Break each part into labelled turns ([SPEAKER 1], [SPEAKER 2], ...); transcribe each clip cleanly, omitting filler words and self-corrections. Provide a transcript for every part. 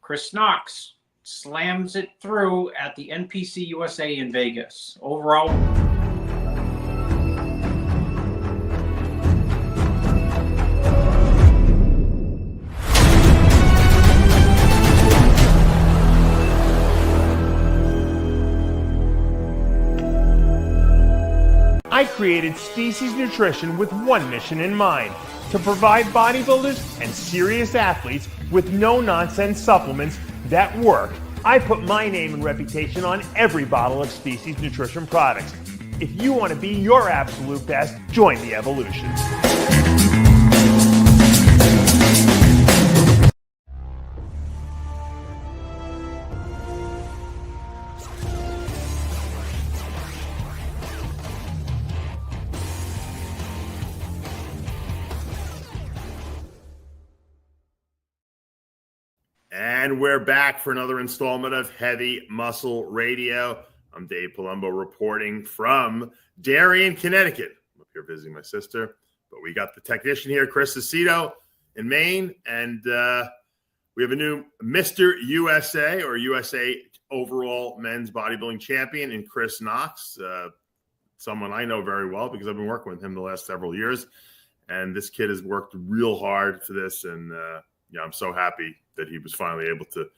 [SPEAKER 1] Chris Knox slams it through at the NPC USA in Vegas. Overall,
[SPEAKER 2] I created Species Nutrition with one mission in mind: to provide bodybuilders and serious athletes with no-nonsense supplements that work. I put my name and reputation on every bottle of Species Nutrition products. If you want to be your absolute best, join the evolution.
[SPEAKER 3] And we're back for another installment of Heavy Muscle Radio. I'm Dave Palumbo reporting from Darien, Connecticut. I'm up here visiting my sister, but we got the technician here, Chris Aceto in Maine, and we have a new Mr. USA or USA overall men's bodybuilding champion in Chris Knox, someone I know very well because I've been working with him the last several years, and this kid has worked real hard for this, and yeah, I'm so happy that he was finally able to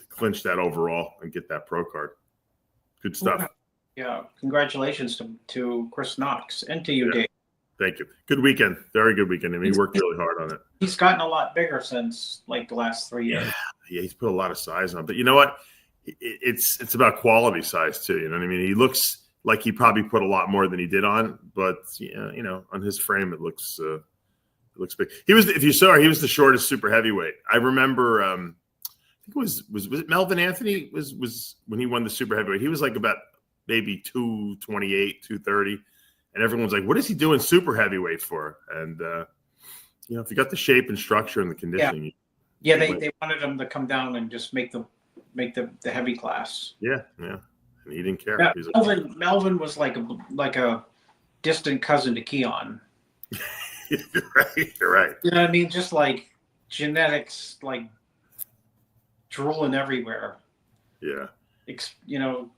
[SPEAKER 3] clinch that overall and get that pro card. Good stuff.
[SPEAKER 1] Yeah, congratulations to Chris Knox and to you, Dave.
[SPEAKER 3] Thank you. Good weekend. Very good weekend. I mean, he worked really hard on it.
[SPEAKER 1] He's gotten a lot bigger since like the last 3 years.
[SPEAKER 3] Yeah, he's put a lot of size on. But you know what? It's about quality size too. You know what I mean? He looks like he probably put a lot more than he did on, but you know, on his frame it looks big. He was, if you saw, he was the shortest super heavyweight. I remember, I think it was it Melvin Anthony was when he won the super heavyweight. He was like about maybe 228, 230, and everyone's like, "What is he doing super heavyweight for?" And you know, if you got the shape and structure and the conditioning,
[SPEAKER 1] they wanted him to come down and just make the heavy class.
[SPEAKER 3] Yeah, and he didn't care.
[SPEAKER 1] Yeah, Melvin was like a distant cousin to Keon.
[SPEAKER 3] You're right.
[SPEAKER 1] You know what I mean? Just like genetics, like drooling everywhere.
[SPEAKER 3] Yeah.
[SPEAKER 1] You know,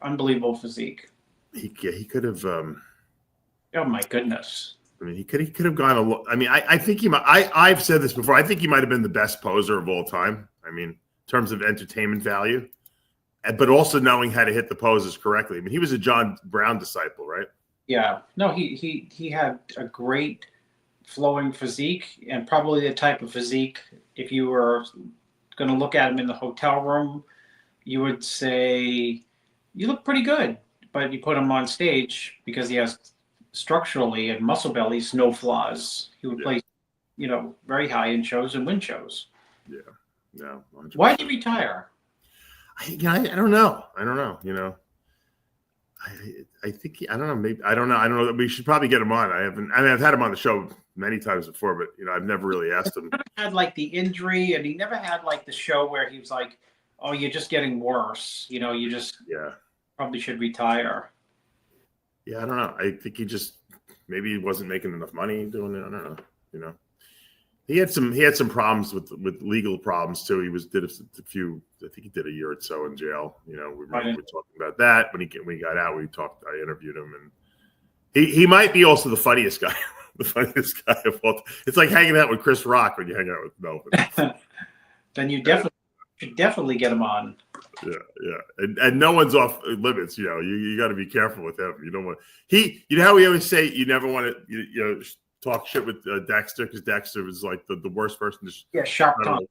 [SPEAKER 1] unbelievable physique.
[SPEAKER 3] He could have.
[SPEAKER 1] Oh my goodness.
[SPEAKER 3] I mean, he could have gone a lot. I mean, I think he might. I've said this before. I think he might have been the best poser of all time. I mean, in terms of entertainment value, but also knowing how to hit the poses correctly. I mean, he was a John Brown disciple, right?
[SPEAKER 1] Yeah. No, he had a great flowing physique, and probably the type of physique, if you were going to look at him in the hotel room, you would say, you look pretty good. But you put him on stage, because he has structurally and muscle bellies, no flaws. He would play, you know, very high in shows and win shows. Yeah.
[SPEAKER 3] No. 100%.
[SPEAKER 1] Why did he retire?
[SPEAKER 3] I don't know. You know, I think I don't know. Maybe I don't know. We should probably get him on. I've had him on the show many times before, but you know, I've never really asked him.
[SPEAKER 1] He never had like the injury, and he never had like the show where he was like, "Oh, you're just getting worse." You know, you just probably should retire.
[SPEAKER 3] Yeah, I don't know. I think maybe he wasn't making enough money doing it. I don't know. You know, he had some problems with legal problems too. Did a few. I think he did a year or so in jail. You know, we were talking about that when he got out. I interviewed him, and he might be also the funniest guy. The funniest guy of all. It's like hanging out with Chris Rock when you hang out with Melvin.
[SPEAKER 1] Then you should definitely get him on.
[SPEAKER 3] Yeah, and no one's off limits. You know, you got to be careful with him. You don't want You know how we always say you never want to you know talk shit with Dexter, because Dexter was like the worst person to.
[SPEAKER 1] Sharp tongue.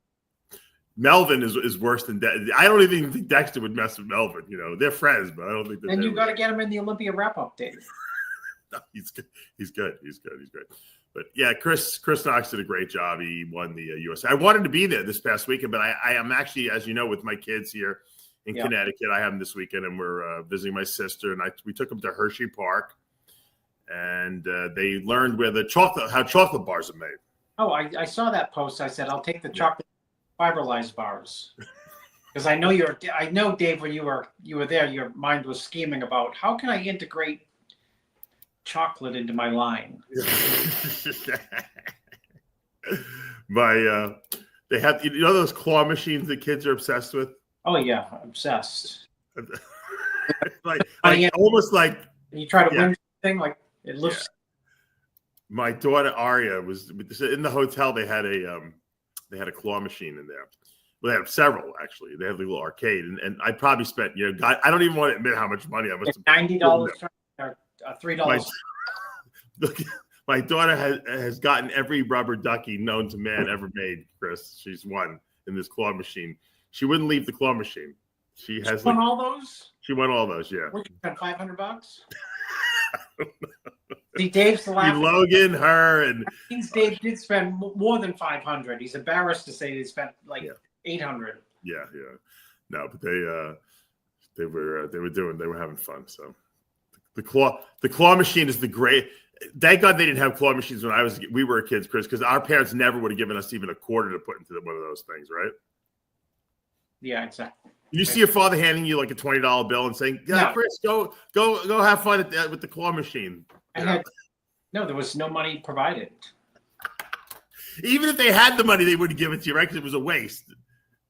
[SPEAKER 3] Melvin is worse than Dexter. I don't even think Dexter would mess with Melvin. You know, they're friends, but I don't think.
[SPEAKER 1] And you got to get him in the Olympia wrap-up, Dave.
[SPEAKER 3] No, he's good. He's good. He's great. But yeah, Chris Knox did a great job. He won the USA. I wanted to be there this past weekend, but I am actually, as you know, with my kids here in Connecticut. I have them this weekend, and we're visiting my sister, and we took them to Hershey Park, and they learned how chocolate bars are made.
[SPEAKER 1] Oh, I saw that post. I said, I'll take the chocolate fiberalized bars. Because I know Dave, when you were there, your mind was scheming about how can I integrate chocolate into my line.
[SPEAKER 3] They have, you know, those claw machines that kids are obsessed with.
[SPEAKER 1] Oh yeah, obsessed.
[SPEAKER 3] like almost like
[SPEAKER 1] you try to win thing like it looks.
[SPEAKER 3] Yeah. My daughter Aria was in the hotel. They had a claw machine in there. Well, they have several actually. They have a little arcade, and I probably spent, I don't even want to admit how much money I must have.
[SPEAKER 1] $90 or $3.
[SPEAKER 3] My daughter has gotten every rubber ducky known to man ever made, Chris. She's won in this claw machine. She wouldn't leave the claw machine. She
[SPEAKER 1] won all those?
[SPEAKER 3] She won all those, yeah.
[SPEAKER 1] What, you spent $500? See, Dave's laughing.
[SPEAKER 3] Logan, her, and
[SPEAKER 1] Dave did spend more than $500. He's embarrassed to say they spent like $800.
[SPEAKER 3] Yeah. No, but they were having fun. So the claw machine is the great. Thank God they didn't have claw machines when we were kids, Chris, because our parents never would have given us even a quarter to put into one of those things, right?
[SPEAKER 1] Yeah, exactly.
[SPEAKER 3] You see your father handing you like a $20 bill and saying, "Yeah, no. Chris, go have fun with the claw machine."
[SPEAKER 1] No, there was no money provided.
[SPEAKER 3] Even if they had the money, they wouldn't give it to you, right? Because it was a waste.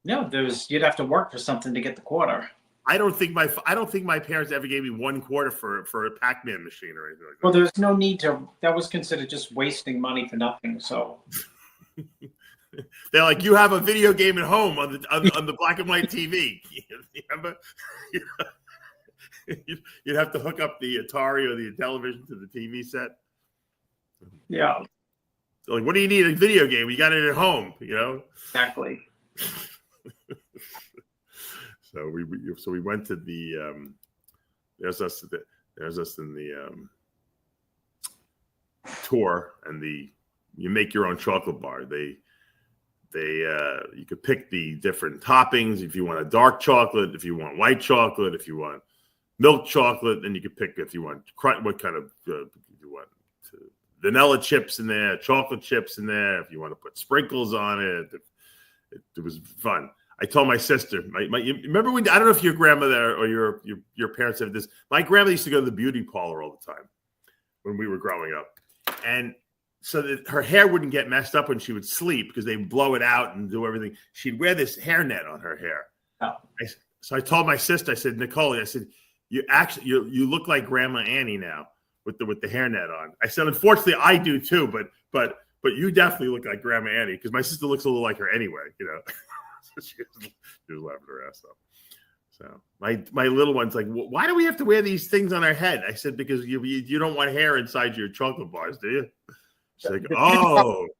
[SPEAKER 1] No, you'd have to work for something to get the quarter.
[SPEAKER 3] I don't think my parents ever gave me one quarter for a Pac-Man machine or anything like that.
[SPEAKER 1] Well, there's no need to. That was considered just wasting money for nothing. So
[SPEAKER 3] they're like, you have a video game at home on the black and white TV. You'd have to hook up the Atari or the television to the TV set.
[SPEAKER 1] Yeah.
[SPEAKER 3] So like, what do you need? A video game? You got it at home,
[SPEAKER 1] Exactly.
[SPEAKER 3] So we went to the there's us in the tour, and you make your own chocolate bar. You could pick the different toppings if you want a dark chocolate, if you want white chocolate, if you want milk chocolate, then you could pick if you want what kind of you want vanilla chips in there, chocolate chips in there. If you want to put sprinkles on it, it was fun. I told my sister, you remember when, I don't know if your grandmother or your parents have this. My grandmother used to go to the beauty parlor all the time when we were growing up. And so that her hair wouldn't get messed up when she would sleep because they blow it out and do everything. She'd wear this hairnet on her hair.
[SPEAKER 1] Oh.
[SPEAKER 3] So I told my sister, I said, Nicole, I said, you look like Grandma Annie now with the hairnet on. I said, unfortunately, I do too, but you definitely look like Grandma Annie because my sister looks a little like her anyway, She was laughing her ass off. So my little one's like, why do we have to wear these things on our head? I said, because you don't want hair inside your chocolate bars, do you? She's like,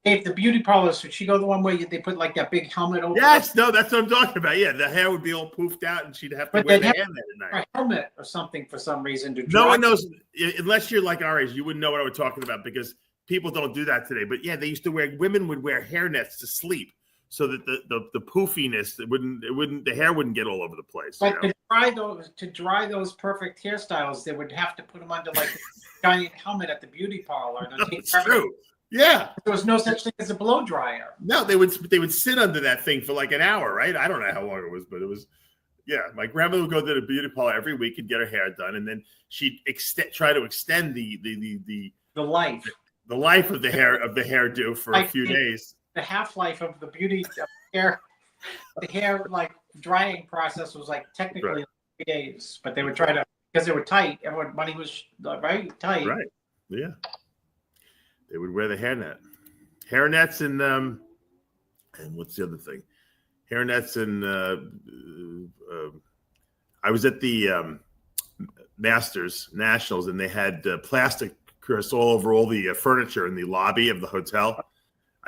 [SPEAKER 1] If the beauty parlor, should she go the one where they put like that big helmet over?
[SPEAKER 3] Yes, no, that's what I'm talking about. Yeah, the hair would be all poofed out, and she'd have to wear the hairnet at night.
[SPEAKER 1] A helmet or something for some reason to.
[SPEAKER 3] No one knows, unless you're like our age, you wouldn't know what I was talking about because people don't do that today. But yeah, they used to women would wear hairnets to sleep, so that the poofiness the hair wouldn't get all over the place.
[SPEAKER 1] But to dry those perfect hairstyles, they would have to put them under like a giant helmet at the beauty parlor.
[SPEAKER 3] That's true. Yeah,
[SPEAKER 1] there was no such thing as a blow dryer.
[SPEAKER 3] No, they would sit under that thing for like an hour, right? I don't know how long it was, but it was. Yeah, my grandmother would go to the beauty parlor every week and get her hair done, and then she'd try to extend the life of the hairdo for a few days.
[SPEAKER 1] The half-life of the beauty hair, the hair like drying process was like technically 3 days, but they would try to, because they were tight. Money was right tight.
[SPEAKER 3] Right. Yeah. They would wear the hairnets, and what's the other thing? Hairnets and I was at the Masters Nationals, and they had plastic, Chris, all over all the furniture in the lobby of the hotel.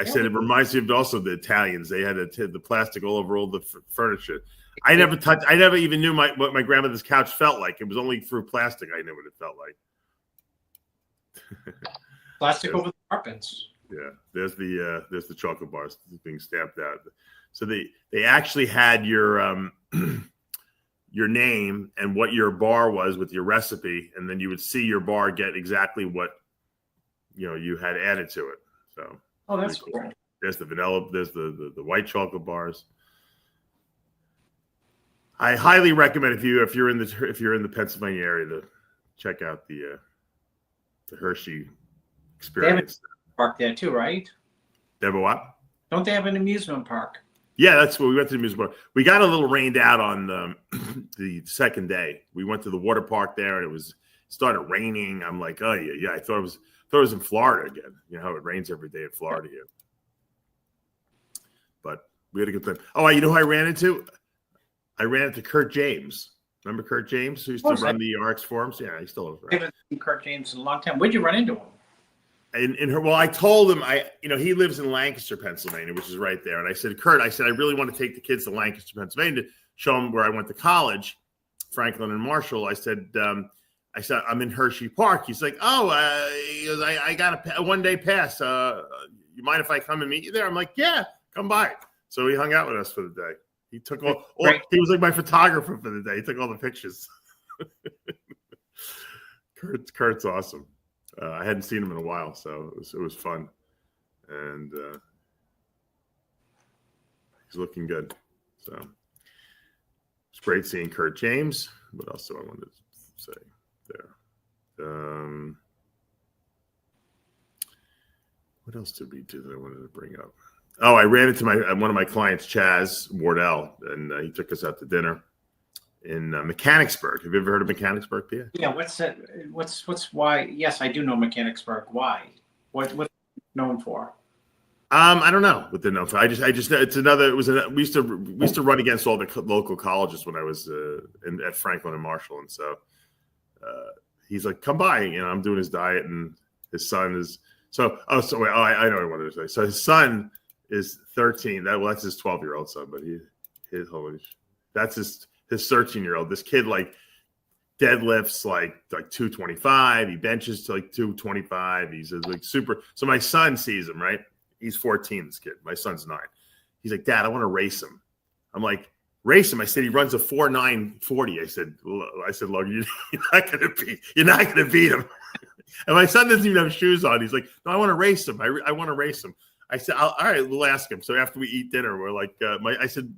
[SPEAKER 3] I said it reminds me of also the Italians. They had the plastic all over all the furniture. I never even knew what my grandmother's couch felt like. It was only through plastic I knew what it felt like.
[SPEAKER 1] Plastic over the carpets.
[SPEAKER 3] Yeah, there's the chocolate bars being stamped out. So they actually had your name and what your bar was with your recipe, and then you would see your bar get exactly what you had added to it. So.
[SPEAKER 1] Oh, that's cool.
[SPEAKER 3] There's the vanilla. There's the white chocolate bars. I highly recommend if you're in the Pennsylvania area to check out the Hershey experience.
[SPEAKER 1] They have a park there too, right?
[SPEAKER 3] They have a what?
[SPEAKER 1] Don't they have an amusement park?
[SPEAKER 3] Yeah, that's what we went to the amusement park. We got a little rained out on the second day. We went to the water park there, and it started raining. I'm like, oh yeah. I thought it was in Florida again. You know how it rains every day in Florida here. But we had a good time. Oh, you know who I ran into? I ran into Kurt James. Remember Kurt James, who used to run the RX forums? Yeah, he still is.
[SPEAKER 1] I haven't seen Kurt James in a long time. Where'd you run into him?
[SPEAKER 3] Well, I told him he lives in Lancaster, Pennsylvania, which is right there. And I said, Kurt, I really want to take the kids to Lancaster, Pennsylvania to show them where I went to college, Franklin and Marshall. I said, I'm in Hershey Park. He's like, he goes, I got a 1-day pass. You mind if I come and meet you there? I'm like, yeah, come by. So he hung out with us for the day. He took he was like my photographer for the day. He took all the pictures. Kurt's awesome. I hadn't seen him in a while, so it was fun. And he's looking good. So it's great seeing Kurt James. What else do I want to say there? What else did we do that I wanted to bring up? Oh, I ran into one of my clients, Chaz Wardell, and he took us out to dinner in Mechanicsburg. Have you ever heard of Mechanicsburg, Pia?
[SPEAKER 1] Yeah. What's that? What's why? Yes, I do know Mechanicsburg. Why? What's it known for?
[SPEAKER 3] I don't know what they're known for. It's another. We used to run against all the local colleges when I was at Franklin and Marshall, and so he's like, "Come by." You know, I'm doing his diet, and his son is I know what I wanted to say. So his son is 13. That's his 12-year-old son, but that's his 13-year-old. This kid like deadlifts like 225. He benches to like 225. He's like super. So my son sees him, right? He's 14, this kid. My son's 9. He's like, Dad, I want to race him. I'm like, race him. I said, he runs a 4.940. I said, Logan, you're not gonna beat him. And my son doesn't even have shoes on. He's like, no, I want to race him. I want to race him. I said, all right, we'll ask him. So after we eat dinner, we're like, I said,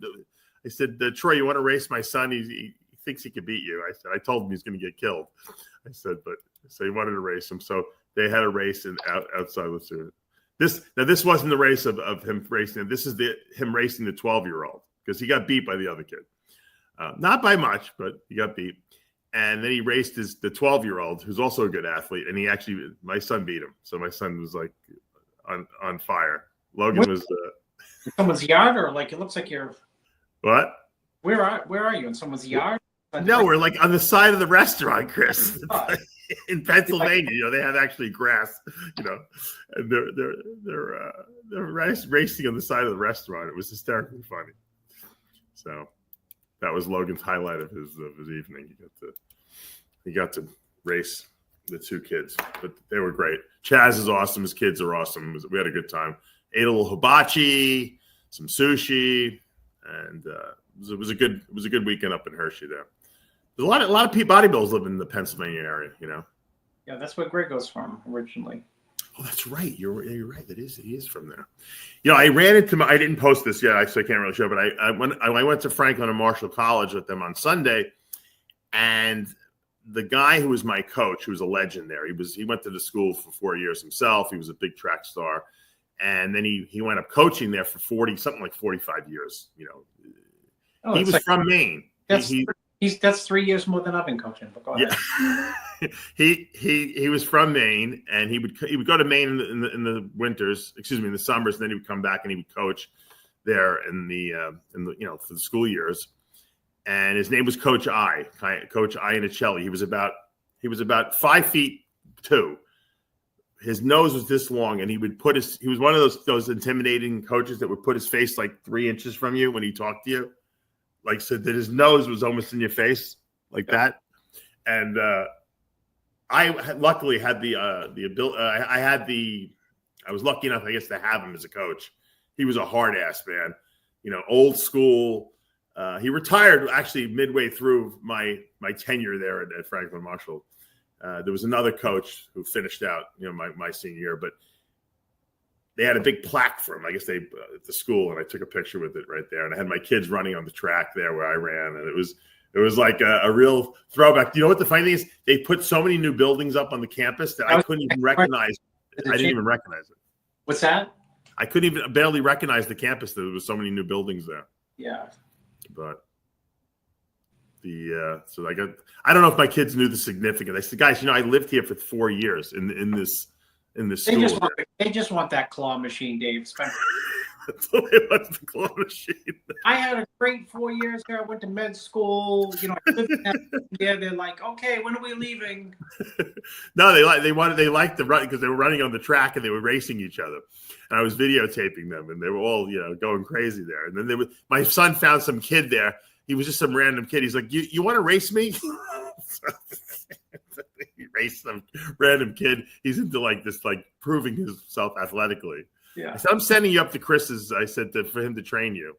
[SPEAKER 3] Troy, you want to race my son? He thinks he could beat you. I told him he's going to get killed. So he wanted to race him. So they had a race outside. Let's do it. This wasn't the race of him racing. This is him racing the 12-year-old because he got beat by the other kid. Not by much, but he got beat. And then he raced the 12-year-old, who's also a good athlete. And my son beat him. So my son was like on fire. Logan was
[SPEAKER 1] someone's yard, or like it looks like you're.
[SPEAKER 3] What?
[SPEAKER 1] Where are you in someone's yard?
[SPEAKER 3] No, we're like on the side of the restaurant, Chris. In Pennsylvania, they have actually grass, and they're racing on the side of the restaurant. It was hysterically funny. So that was Logan's highlight of his evening. He got to race the 2 kids, but they were great. Chaz is awesome. His kids are awesome. We had a good time. Ate a little hibachi, some sushi, and it was a good weekend up in Hershey there. There's a lot of bodybuilders live in the Pennsylvania area,
[SPEAKER 1] Yeah, that's where Grego's from originally.
[SPEAKER 3] Oh, that's right. You're right. He is from there. I ran into I didn't post this yet, so I can't really show. But I went to Franklin and Marshall College with them on Sunday, and the guy who was my coach, who was a legend there, he went to the school for 4 years himself. He was a big track star, and then he went up coaching there for 45 years.
[SPEAKER 1] Oh,
[SPEAKER 3] he was from Maine.
[SPEAKER 1] That's 3 years more than I've been coaching. But go ahead.
[SPEAKER 3] Yeah. he was from Maine, and he would go to Maine in the winters, in the summers, and then he would come back and he would coach there in the for the school years. And his name was Coach Iannicelli. He was about 5'2". His nose was this long, and he was one of those intimidating coaches that would put his face like 3 inches from you when he talked to you. Like, so that his nose was almost in your face like that. And I luckily had the ability. I was lucky enough, I guess, to have him as a coach. He was a hard ass, man. Old school. He retired actually midway through my tenure there at Franklin Marshall. There was another coach who finished out, my senior year, but they had a big plaque for him, I guess at the school, and I took a picture with it right there. And I had my kids running on the track there where I ran, and it was like a real throwback. You know what the funny thing is? They put so many new buildings up on the campus that I couldn't even recognize. I didn't even recognize it.
[SPEAKER 1] What's that?
[SPEAKER 3] I couldn't even barely recognize the campus. There was so many new buildings there.
[SPEAKER 1] Yeah.
[SPEAKER 3] But so I don't know if my kids knew the significance. I said, guys, I lived here for 4 years in this school.
[SPEAKER 1] They just want that claw machine, Dave.
[SPEAKER 3] That's all they want, the claw machine.
[SPEAKER 1] I had a great 4 years there. I went to med school. I lived there. They're like, okay, when are we leaving?
[SPEAKER 3] No, they liked the run because they were running on the track and they were racing each other. And I was videotaping them, and they were all going crazy there. And then my son found some kid there. He was just some random kid. He's like, you want to race me? He raced some random kid. He's into proving himself athletically.
[SPEAKER 1] Yeah.
[SPEAKER 3] So I'm sending you up to Chris's. I said for him to train you.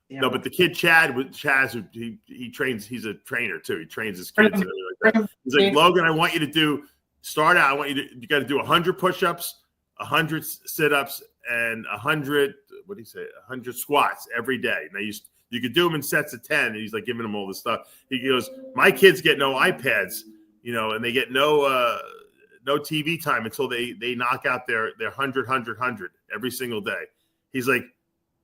[SPEAKER 3] Yeah. No, but the kid Chaz, he trains. He's a trainer too. He trains his kids. He's like, Logan, I want you to start out. I want you got to do 100 push-ups, 100 sit-ups, and 100. What do you say? 100 squats every day. Now you could do them in sets of 10. And he's like giving them all this stuff. He goes, my kids get no iPads, and they get no TV time until they knock out their 100 every single day. He's like,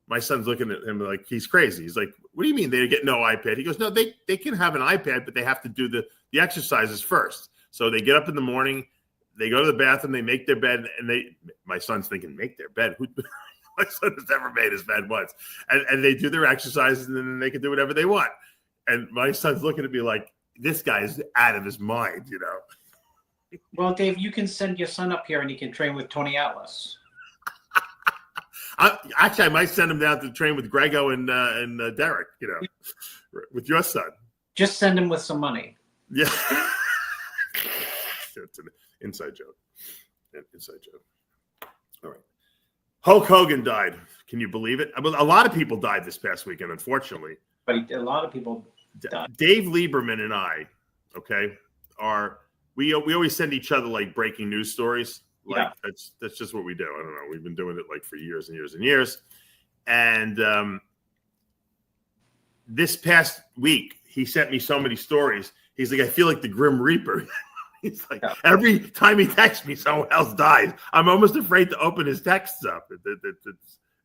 [SPEAKER 3] my son's looking at him like he's crazy. He's like, what do you mean they get no iPad? He goes, no, they can have an iPad, but they have to do the exercises first. So they get up in the morning, they go to the bathroom, they make their bed, and my son's thinking, make their bed? My son has never made his bed once. And they do their exercises, and then they can do whatever they want. And my son's looking at me like, this guy is out of his mind,
[SPEAKER 1] Well, Dave, you can send your son up here and he can train with Tony Atlas.
[SPEAKER 3] Actually, I might send him down to train with Grego and Derek, with your son.
[SPEAKER 1] Just send him with some money.
[SPEAKER 3] Yeah. It's an inside joke. All right. Hulk Hogan died. Can you believe it? A lot of people died this past weekend, unfortunately.
[SPEAKER 1] But a lot of people died.
[SPEAKER 3] Dave Lieberman and I, we always send each other breaking news stories. That's just what we do. I don't know. We've been doing it for years and years and years. And this past week, he sent me so many stories. He's like, I feel like the Grim Reaper. He's like, every time he texts me, someone else dies. I'm almost afraid to open his texts up.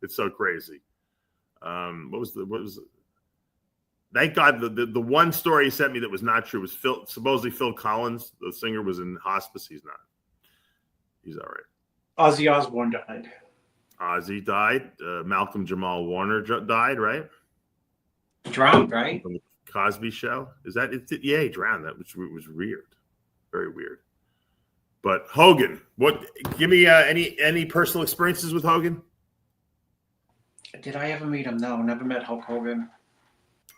[SPEAKER 3] It's so crazy. What was Thank God the one story he sent me that was not true was supposedly Phil Collins, the singer, was in hospice. He's not. He's all right.
[SPEAKER 1] Ozzy Osbourne died.
[SPEAKER 3] Ozzy died. Malcolm Jamal Warner died, right?
[SPEAKER 1] Drowned, right?
[SPEAKER 3] From the Cosby Show. Is that it? Yeah, he drowned. That which was weird. Very weird. But Hogan, give me any personal experiences with Hogan?
[SPEAKER 1] Did I ever meet him? No, never met Hulk Hogan.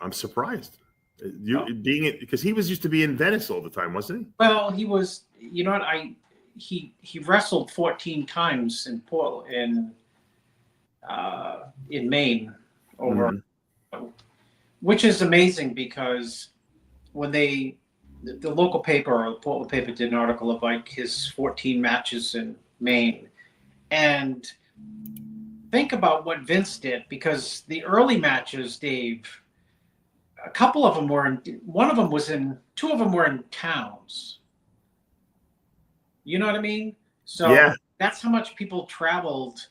[SPEAKER 3] I'm surprised. Because he used to be in Venice all the time, wasn't he?
[SPEAKER 1] Well, he was. You know what? He wrestled 14 times in Maine over, which is amazing because when the local paper or the Portland paper did an article of his 14 matches in Maine, and think about what Vince did, because the early matches, Dave, a couple of them were two of them were in towns. You know what I mean? So yeah. That's how much people traveled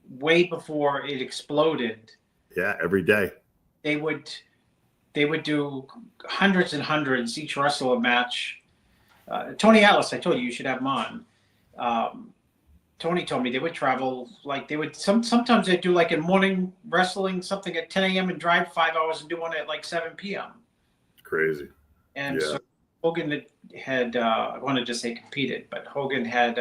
[SPEAKER 1] way before it exploded.
[SPEAKER 3] Yeah, every day.
[SPEAKER 1] They would do hundreds and hundreds, each wrestle a match. Tony Atlas, I told you should have him on. Tony told me they would travel, sometimes they'd do in morning wrestling, something at 10 a.m. and drive 5 hours and do one at 7 p.m.
[SPEAKER 3] Crazy.
[SPEAKER 1] And so Hogan had I wanted to say competed, but Hogan had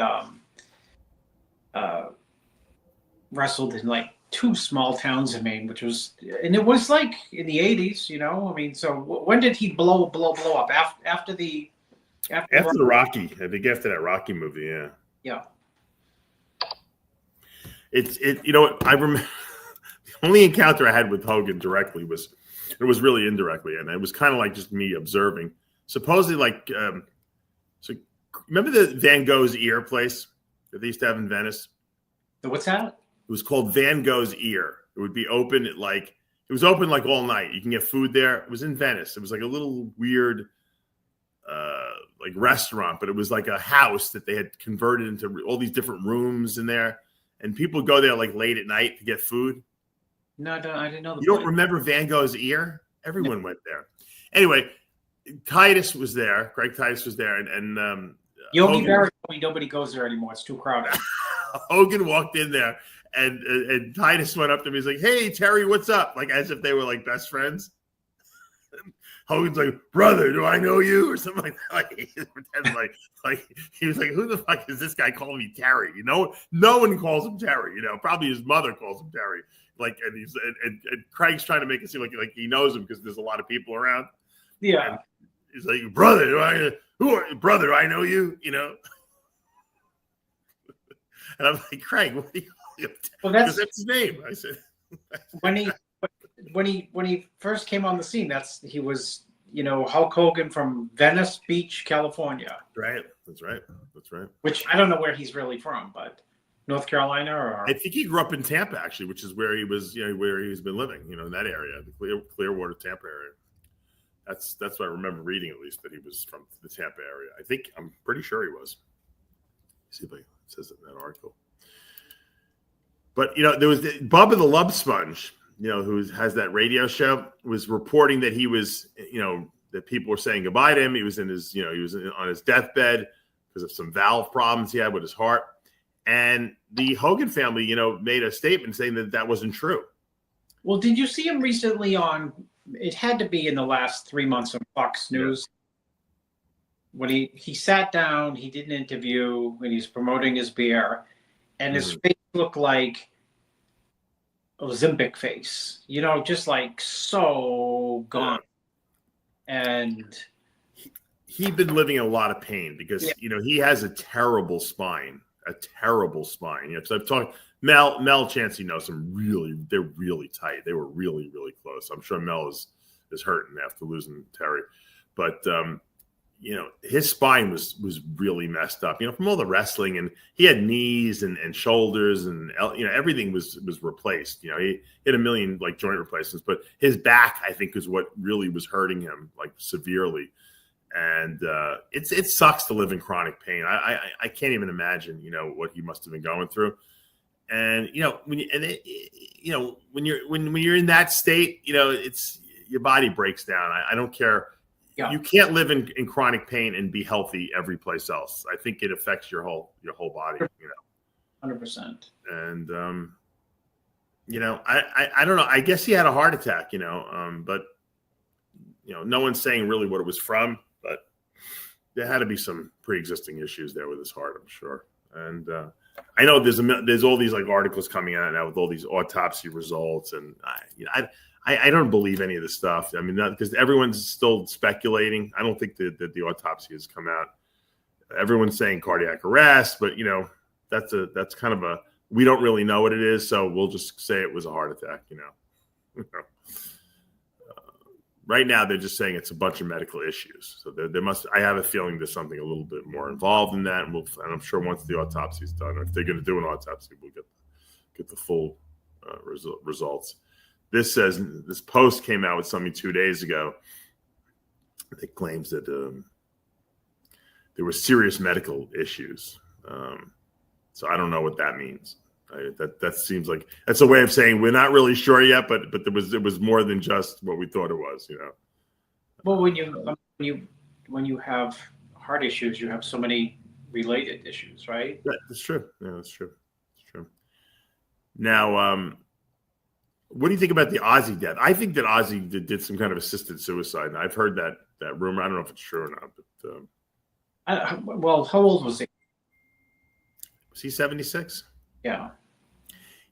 [SPEAKER 1] wrestled in two small towns in Maine, which was, and it was in the 80s, so when did he blow up? After the
[SPEAKER 3] Rocky, I think after that Rocky movie, yeah.
[SPEAKER 1] Yeah.
[SPEAKER 3] I remember the only encounter I had with Hogan directly was really indirectly, and it was kind of just me observing. Supposedly, so remember the Van Gogh's Ear place that they used to have in Venice?
[SPEAKER 1] What's that?
[SPEAKER 3] It was called Van Gogh's Ear. It would be open at it was open all night. You can get food there. It was in Venice. It was a little weird restaurant, but it was a house that they had converted into all these different rooms in there. and people go there like late at night to get food.
[SPEAKER 1] No, I didn't know.
[SPEAKER 3] You don't remember Van Gogh's ear? Everyone went there. Anyway, Titus was there. Greg Titus was there, and
[SPEAKER 1] Yogi Berra told me nobody goes there anymore. It's too crowded.
[SPEAKER 3] Hogan walked in there, and Titus went up to me. He's like, "Hey, Terry, what's up?" Like as if they were like best friends. Hogan's like, "Brother, do I know you?" or something like that. Like he was like, "Who the fuck is this guy calling me Terry?" You know, no one calls him Terry. You know, probably his mother calls him Terry. Like, and Craig's trying to make it seem like he knows him because there's a lot of people around.
[SPEAKER 1] Yeah.
[SPEAKER 3] And he's like, "Brother, brother, I know you." You know. And I'm like, "Craig, what are you?" Well, that's his name. I said.
[SPEAKER 1] When he first came on the scene, he was Hulk Hogan from Venice Beach, California.
[SPEAKER 3] Right. That's right.
[SPEAKER 1] Which I don't know where he's really from, but North Carolina or
[SPEAKER 3] I think he grew up in Tampa actually, which is where he was, where he's been living, in that area, the Clearwater, Tampa area. That's what I remember reading, at least, that he was from the Tampa area. I'm pretty sure he was. Let's see if it says it in that article. But there was Bubba the Love Sponge. Who has that radio show, was reporting that he was, that people were saying goodbye to him. He was on his deathbed because of some valve problems he had with his heart. And the Hogan family, made a statement saying that wasn't true.
[SPEAKER 1] Well, did you see him recently it had to be in the last 3 months on Fox News, when he sat down, he did an interview when he was promoting his beer, and his face looked like Ozempic face, just like so gone. And
[SPEAKER 3] he'd been living in a lot of pain because he has a terrible spine. Because I've talked Mel Chancey knows him. They're really tight. They were really, really close. I'm sure Mel is hurting after losing Terry, but his spine was really messed up, from all the wrestling, and he had knees and shoulders and, everything was replaced. He had a million like joint replacements, but his back, I think, is what really was hurting him like severely. And it sucks to live in chronic pain. I can't even imagine, what he must have been going through. And, when you're in that state, it's your body breaks down. I don't care. Yeah. You can't live in chronic pain and be healthy every place else. I think it affects your whole body,
[SPEAKER 1] 100%.
[SPEAKER 3] And I don't know. I guess he had a heart attack, but no one's saying really what it was from, but there had to be some pre-existing issues there with his heart, I'm sure. And I know there's all these like articles coming out now with all these autopsy results, and I don't believe any of this stuff. I mean, because everyone's still speculating. I don't think that the autopsy has come out. Everyone's saying cardiac arrest, but that's kind of we don't really know what it is, so we'll just say it was a heart attack. Right now they're just saying it's a bunch of medical issues. So there must. I have a feeling there's something a little bit more involved in that, and I'm sure once the autopsy is done, or if they're going to do an autopsy, we'll get the full results. This post came out with something 2 days ago that claims that there were serious medical issues. So I don't know what that means. That seems like that's a way of saying we're not really sure yet, but it was more than just what we thought it was.
[SPEAKER 1] Well, when you have heart issues, you have so many related issues, right?
[SPEAKER 3] Yeah, that's true. Yeah, that's true. It's true. Now, what do you think about the Ozzy death? I think that Ozzy did some kind of assisted suicide, and I've heard that rumor. I don't know if it's true or not. But
[SPEAKER 1] well, how old was he?
[SPEAKER 3] Was he 76?
[SPEAKER 1] Yeah.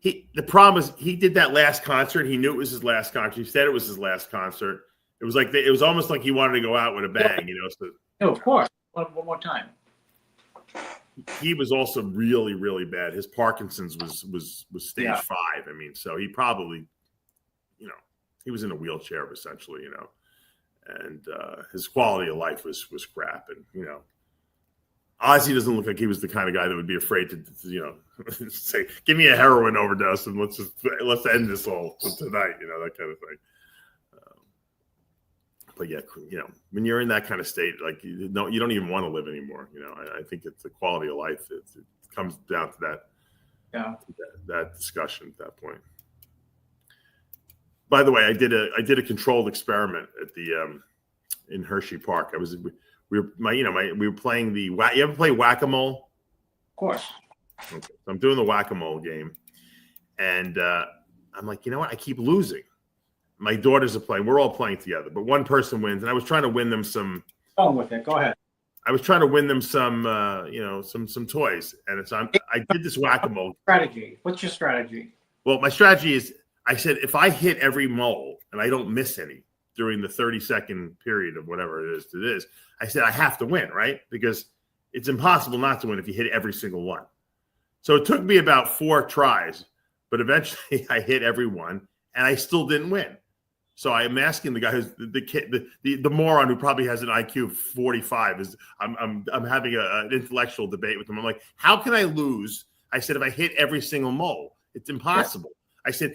[SPEAKER 3] The problem is he did that last concert. He knew it was his last concert. He said it was his last concert. It was it was almost like he wanted to go out with a bang, So,
[SPEAKER 1] no, of course. One more time.
[SPEAKER 3] He was also really, really bad. His Parkinson's was stage 5. I mean, so he probably, he was in a wheelchair essentially, and his quality of life was crap. And, Ozzy doesn't look like he was the kind of guy that would be afraid to say, give me a heroin overdose and let's end this all tonight, that kind of thing. But yeah, when you're in that kind of state, like you don't even want to live anymore. I think it's the quality of life. It comes down to that.
[SPEAKER 1] Yeah.
[SPEAKER 3] that discussion at that point. By the way, I did a controlled experiment at the in Hershey Park. We were playing the you ever play whack-a-mole?
[SPEAKER 1] Of course.
[SPEAKER 3] Okay. So I'm doing the whack-a-mole game, and I'm like, you know what? I keep losing. My daughters are playing. We're all playing together, but one person wins, and I was trying to win them some.
[SPEAKER 1] Go with it. Go ahead.
[SPEAKER 3] I was trying to win them some, some toys, and I did this whack-a-mole
[SPEAKER 1] Strategy. What's your strategy?
[SPEAKER 3] Well, my strategy is, I said, if I hit every mole and I don't miss any during the 30-second period of whatever it is, I said I have to win, right? Because it's impossible not to win if you hit every single one. So it took me about 4 tries, but eventually I hit every one, and I still didn't win. So I'm asking the guy who's the kid, the moron who probably has an IQ of 45 I'm having an intellectual debate with him. I'm like, how can I lose? I said, if I hit every single mole, it's impossible. I said,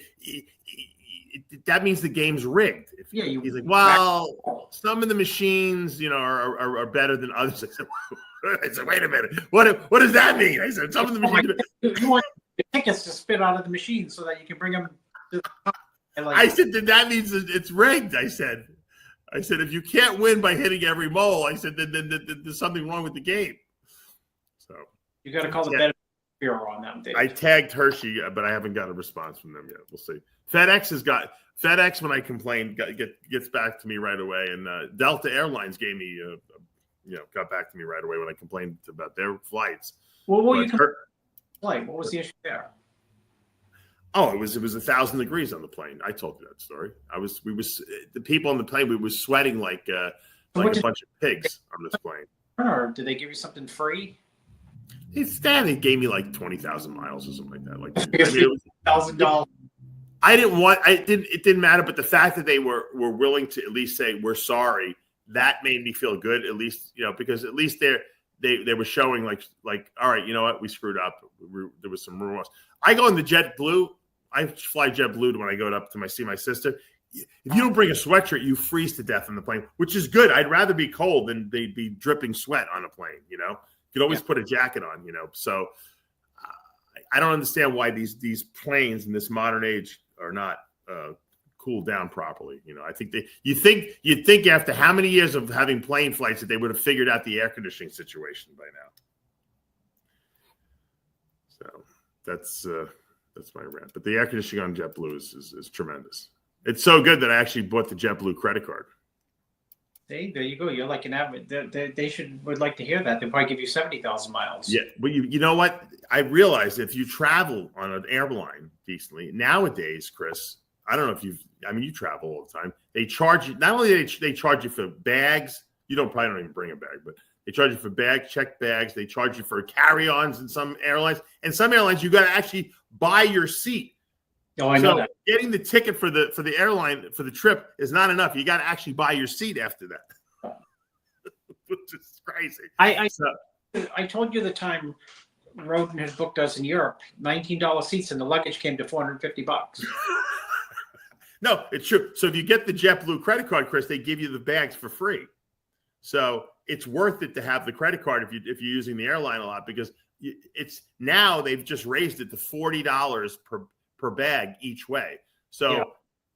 [SPEAKER 3] that means the game's rigged. He's like, well, some of the machines, are better than others. I said, wait a minute. What does that mean? I said, some of the machines.
[SPEAKER 1] You want the tickets to spit out of the machine so that you can bring them to the
[SPEAKER 3] I said, then that means it's rigged. I said, if you can't win by hitting every mole, I said, then there's something wrong with the game. So
[SPEAKER 1] you got to call the Better Bureau on them. Dave.
[SPEAKER 3] I tagged Hershey, but I haven't got a response from them yet. We'll see. FedEx when I complained gets back to me right away, and Delta Airlines gave me got back to me right away when I complained about their flights.
[SPEAKER 1] Well, what was the issue there?
[SPEAKER 3] Oh, it was 1,000 degrees on the plane. I told you that story. The people on the plane, we were sweating like a bunch of pigs on this plane.
[SPEAKER 1] Or did they give you something free?
[SPEAKER 3] They gave me like 20,000 miles or something like that. Like
[SPEAKER 1] $1,000.
[SPEAKER 3] It didn't matter, but the fact that they were willing to at least say we're sorry, that made me feel good. At least because at least they were showing like all right, you know what, we screwed up. There was some rumors. I go in the JetBlue. I fly JetBlue when I go up to see my sister. If you don't bring a sweatshirt, you freeze to death on the plane, which is good. I'd rather be cold than they'd be dripping sweat on a plane. You could always put a jacket on. So I don't understand why these planes in this modern age are not cooled down properly. I think you'd think after how many years of having plane flights that they would have figured out the air conditioning situation by now. So that's my rant. But the air conditioning on JetBlue is tremendous. It's so good that I actually bought the JetBlue credit card. See,
[SPEAKER 1] there you go. You're like an average. They would like to hear that. They'll probably give you 70,000 miles.
[SPEAKER 3] Yeah, but you know what? I realized if you travel on an airline decently nowadays, Chris, I don't know if you travel all the time. They charge you. Not only they charge you for bags. You probably don't even bring a bag, but they charge you for checked bags. They charge you for carry-ons in some airlines. And some airlines, you got to actually buy your seat.
[SPEAKER 1] Oh, I know that.
[SPEAKER 3] Getting the ticket for the airline for the trip is not enough. You got to actually buy your seat after that, which is crazy.
[SPEAKER 1] I told you the time Roden had booked us in Europe, $19 seats, and the luggage came to $450.
[SPEAKER 3] No, it's true. So if you get the JetBlue credit card, Chris, they give you the bags for free. So it's worth it to have the credit card if you're using the airline a lot, because it's now they've just raised it to $40 per bag each way. So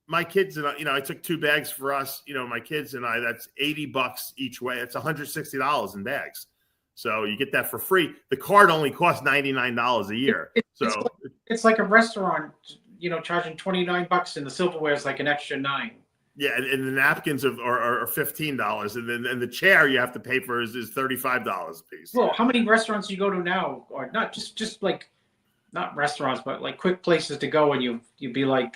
[SPEAKER 3] my kids and I took 2 bags for us. My kids and I, that's $80 each way. That's $160 in bags. So you get that for free. The card only costs $99 a year.
[SPEAKER 1] It's like a restaurant, charging $29, and the silverware is like an extra $9.
[SPEAKER 3] Yeah, and the napkins are $15, and then the chair you have to pay for is $35 a piece.
[SPEAKER 1] Well, how many restaurants do you go to now, or not just like, not restaurants, but like quick places to go, and you'd be like,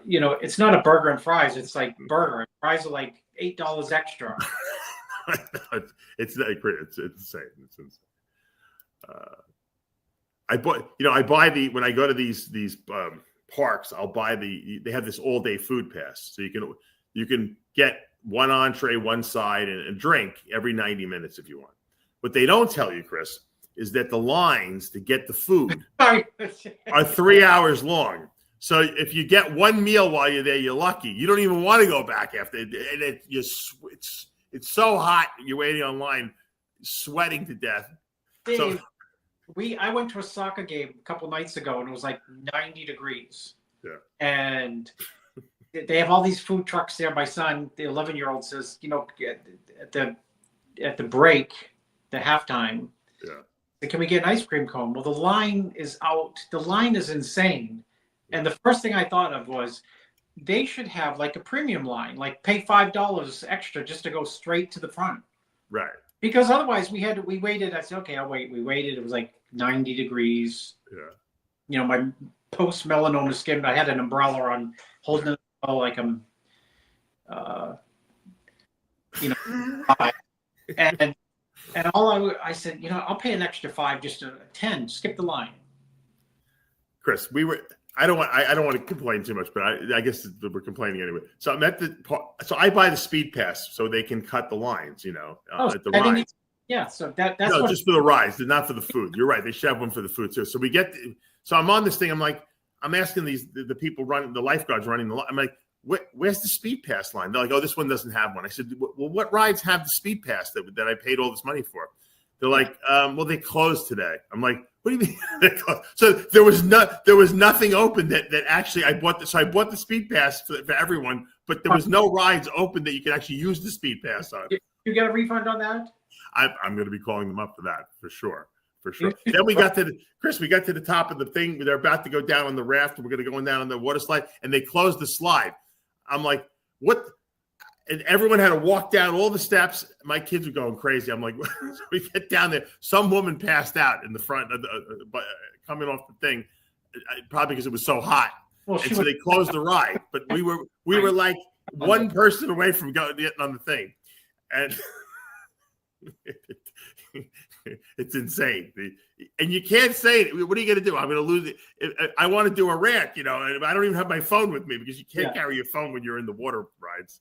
[SPEAKER 1] it's not a burger and fries. It's like burger and fries are like $8 extra. It's
[SPEAKER 3] insane. It's insane. I buy when I go to these parks, I'll buy they have this all day food pass. So you can get one entree, one side, and a drink every 90 minutes if you want. What they don't tell you, Chris, is that the lines to get the food are 3 hours long. So if you get one meal while you're there, you're lucky. You don't even want to go back after. And it's so hot. You're waiting online, sweating to death.
[SPEAKER 1] Dave,
[SPEAKER 3] So
[SPEAKER 1] I went to a soccer game a couple nights ago, and it was like 90 degrees.
[SPEAKER 3] Yeah.
[SPEAKER 1] And they have all these food trucks there. My son, the 11-year-old, says, at the break, the halftime, can we get an ice cream cone? Well, the line is out. The line is insane. And the first thing I thought of was they should have like a premium line, like pay $5 extra just to go straight to the front.
[SPEAKER 3] Right.
[SPEAKER 1] Because otherwise we waited. I said, okay, I'll wait. We waited. It was like 90 degrees.
[SPEAKER 3] Yeah.
[SPEAKER 1] My post melanoma skin, I had an umbrella on, holding it like I'm, and all I said, I'll pay an extra $5, just a 10, skip the line.
[SPEAKER 3] Chris, I don't want to complain too much, but I guess we're complaining anyway. So I buy the speed pass so they can cut the lines, at the rides.
[SPEAKER 1] Yeah, so that's
[SPEAKER 3] just for the rides, not for the food. You're right. They should have one for the food too. So so I'm on this thing. I'm asking the people running, the lifeguards running the line. I'm like, where's the speed pass line? They're like, oh, this one doesn't have one. I said, well, what rides have the speed pass that I paid all this money for? They're like, well, they closed today. I'm like, what do you mean? So there was nothing open that actually I bought I bought the speed pass for everyone, but there was no rides open that you could actually use the speed pass on.
[SPEAKER 1] You get a refund on that?
[SPEAKER 3] I'm going to be calling them up for that for sure. Then we got to the top of the thing. They're about to go down on the raft. We're going to go down on the water slide, and they closed the slide. I'm like, what? And everyone had to walk down all the steps. My kids were going crazy. I'm like, so we get down there. Some woman passed out in the front of coming off the thing, probably because it was so hot. Well, and so they closed the ride. But we were like one person away from getting on the thing, and it's insane. And you can't say it. What are you going to do? I'm going to lose it. I want to do a rant, and I don't even have my phone with me because you can't carry your phone when you're in the water rides.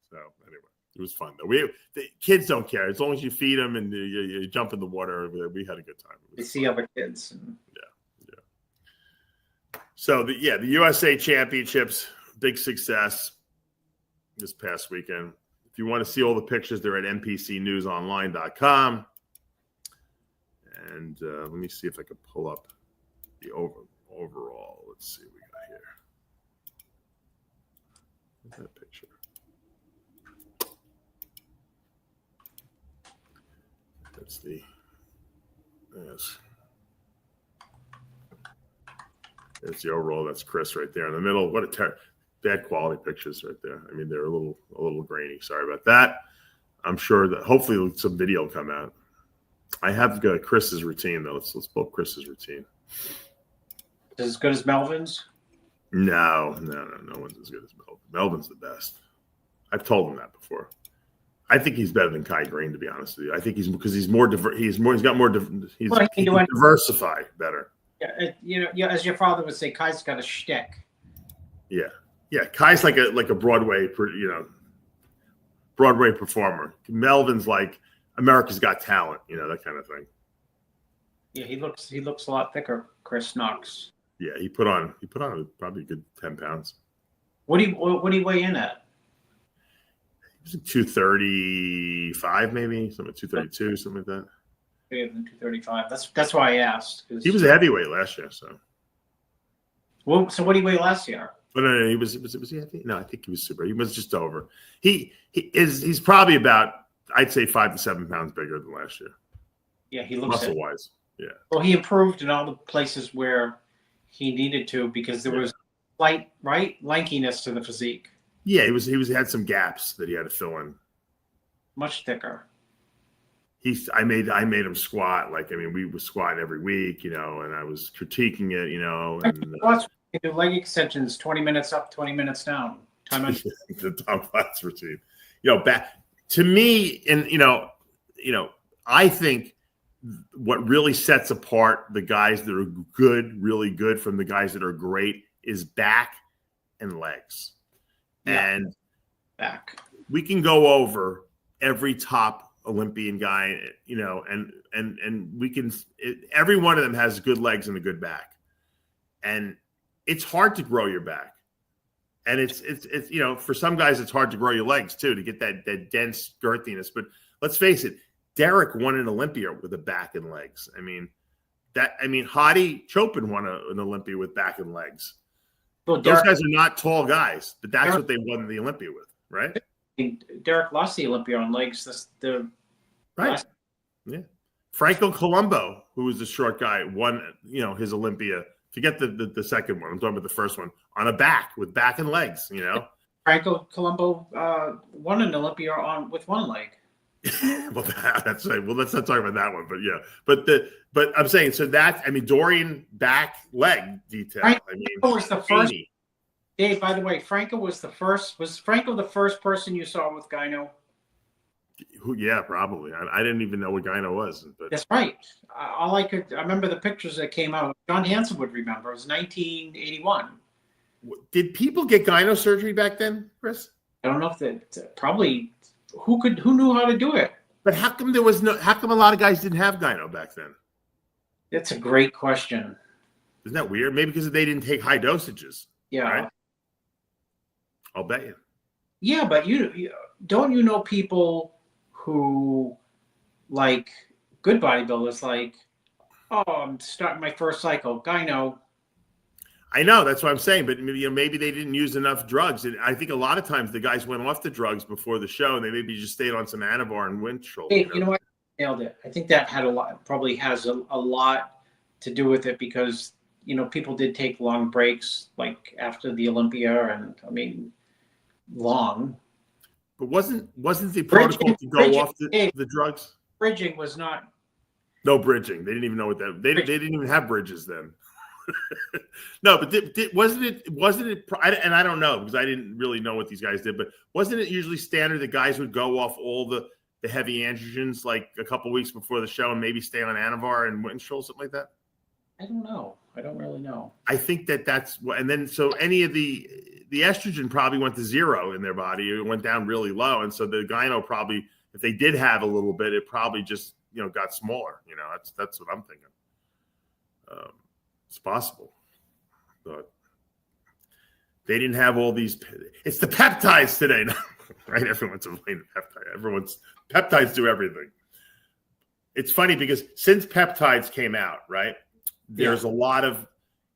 [SPEAKER 3] So anyway, it was fun though. The kids don't care as long as you feed them and you jump in the water. We had a good time.
[SPEAKER 1] They see other kids.
[SPEAKER 3] Yeah. So the USA Championships, big success this past weekend. If you want to see all the pictures, they're at npcnewsonline.com. And let me see if I can pull up the overall. Let's see what we got here. What's that picture? There's the overall. That's Chris right there in the middle. What a bad quality pictures right there. I mean, they're a little grainy. Sorry about that. I'm sure that hopefully some video will come out. I have got Chris's routine though. Let's pull up Chris's routine.
[SPEAKER 1] As good as Melvin's?
[SPEAKER 3] No one's as good as Melvin. Melvin's the best. I've told him that before. I think he's better than Kai Green, to be honest with you. I think he's more diversified better.
[SPEAKER 1] Yeah, as your father would say, Kai's got a shtick.
[SPEAKER 3] Yeah. Kai's like a Broadway, Broadway performer. Melvin's like America's Got Talent, that kind of thing.
[SPEAKER 1] Yeah, he looks a lot thicker. Chris Knox.
[SPEAKER 3] Yeah, he put on probably a good 10 pounds. What do
[SPEAKER 1] you weigh in at?
[SPEAKER 3] 235, maybe something 232, something like that.
[SPEAKER 1] Bigger than 235. That's why I asked.
[SPEAKER 3] He was a heavyweight last year, so.
[SPEAKER 1] Well, so what did he weigh last year?
[SPEAKER 3] But no, he was he heavy? No, I think he was super. He was just over. He's probably about, I'd say, 5 to 7 pounds bigger than last year.
[SPEAKER 1] Yeah, he looks
[SPEAKER 3] muscle wise. Yeah.
[SPEAKER 1] Well, he improved in all the places where he needed to because there was slight lankiness to the physique.
[SPEAKER 3] Yeah, he had some gaps that he had to fill in.
[SPEAKER 1] Much thicker.
[SPEAKER 3] I made him squat. We were squatting every week, and I was critiquing it, and
[SPEAKER 1] you do leg extensions, 20 minutes up, 20 minutes down.
[SPEAKER 3] The Tom Platz routine. Back to me, and I think what really sets apart the guys that are good, really good, from the guys that are great is back and legs. Yeah. And
[SPEAKER 1] back.
[SPEAKER 3] We can go over every top Olympian guy, and we can. Every one of them has good legs and a good back, and it's hard to grow your back, and it's for some guys it's hard to grow your legs too to get that dense girthiness. But let's face it, Derek won an Olympia with a back and legs. I mean, Hadi Chopin won an Olympia with back and legs.
[SPEAKER 1] Well,
[SPEAKER 3] Those guys are not tall guys, but that's what they won the Olympia with, right?
[SPEAKER 1] Derek lost the Olympia on legs.
[SPEAKER 3] Right. Yeah. Franco Colombo, who was the short guy, won, his Olympia. Forget the second one. I'm talking about the first one on a back with back and legs,
[SPEAKER 1] Franco Colombo won an Olympia with one leg.
[SPEAKER 3] Well, that's right. Well, let's not talk about that one, but yeah. But I'm saying, so Dorian back leg detail.
[SPEAKER 1] Franco was the first. Dave, by the way, Franco was the first. Was Franco the first person you saw with gyno?
[SPEAKER 3] Yeah, probably. I didn't even know what gyno was. But
[SPEAKER 1] that's right. I remember the pictures that came out. John Hansen would remember. It was 1981.
[SPEAKER 3] Did people get gyno surgery back then, Chris?
[SPEAKER 1] I don't know if that probably. Who knew how to do it?
[SPEAKER 3] But how come a lot of guys didn't have gyno back then?
[SPEAKER 1] That's a great question.
[SPEAKER 3] Isn't that weird? Maybe because they didn't take high dosages.
[SPEAKER 1] Yeah.
[SPEAKER 3] Right? I'll bet you.
[SPEAKER 1] Yeah, but don't you know people who like good bodybuilders like, oh, I'm starting my first cycle, gyno.
[SPEAKER 3] I know, that's what I'm saying, but maybe they didn't use enough drugs, and I think a lot of times the guys went off the drugs before the show, and they maybe just stayed on some Anavar and Winchell.
[SPEAKER 1] Hey, you know what? Nailed it. I think that probably has a lot to do with it because people did take long breaks, like after the Olympia, and long.
[SPEAKER 3] But wasn't the protocol to go off the drugs?
[SPEAKER 1] Bridging was not.
[SPEAKER 3] No bridging. They didn't even know what that. They didn't even have bridges then. No, but wasn't it? And I don't know because I didn't really know what these guys did. But wasn't it usually standard that guys would go off all the heavy androgens like a couple weeks before the show and maybe stay on Anavar and Winchell, something like that?
[SPEAKER 1] I don't know. I don't really know.
[SPEAKER 3] I think that's what. And then so any of the estrogen probably went to zero in their body. It went down really low, and so the gyno probably, if they did have a little bit, it probably just got smaller. That's what I'm thinking. It's possible, but they didn't have all these. It's the peptides today, right? Everyone's complaining peptide. Peptides do everything. It's funny because since peptides came out, right? There's a lot of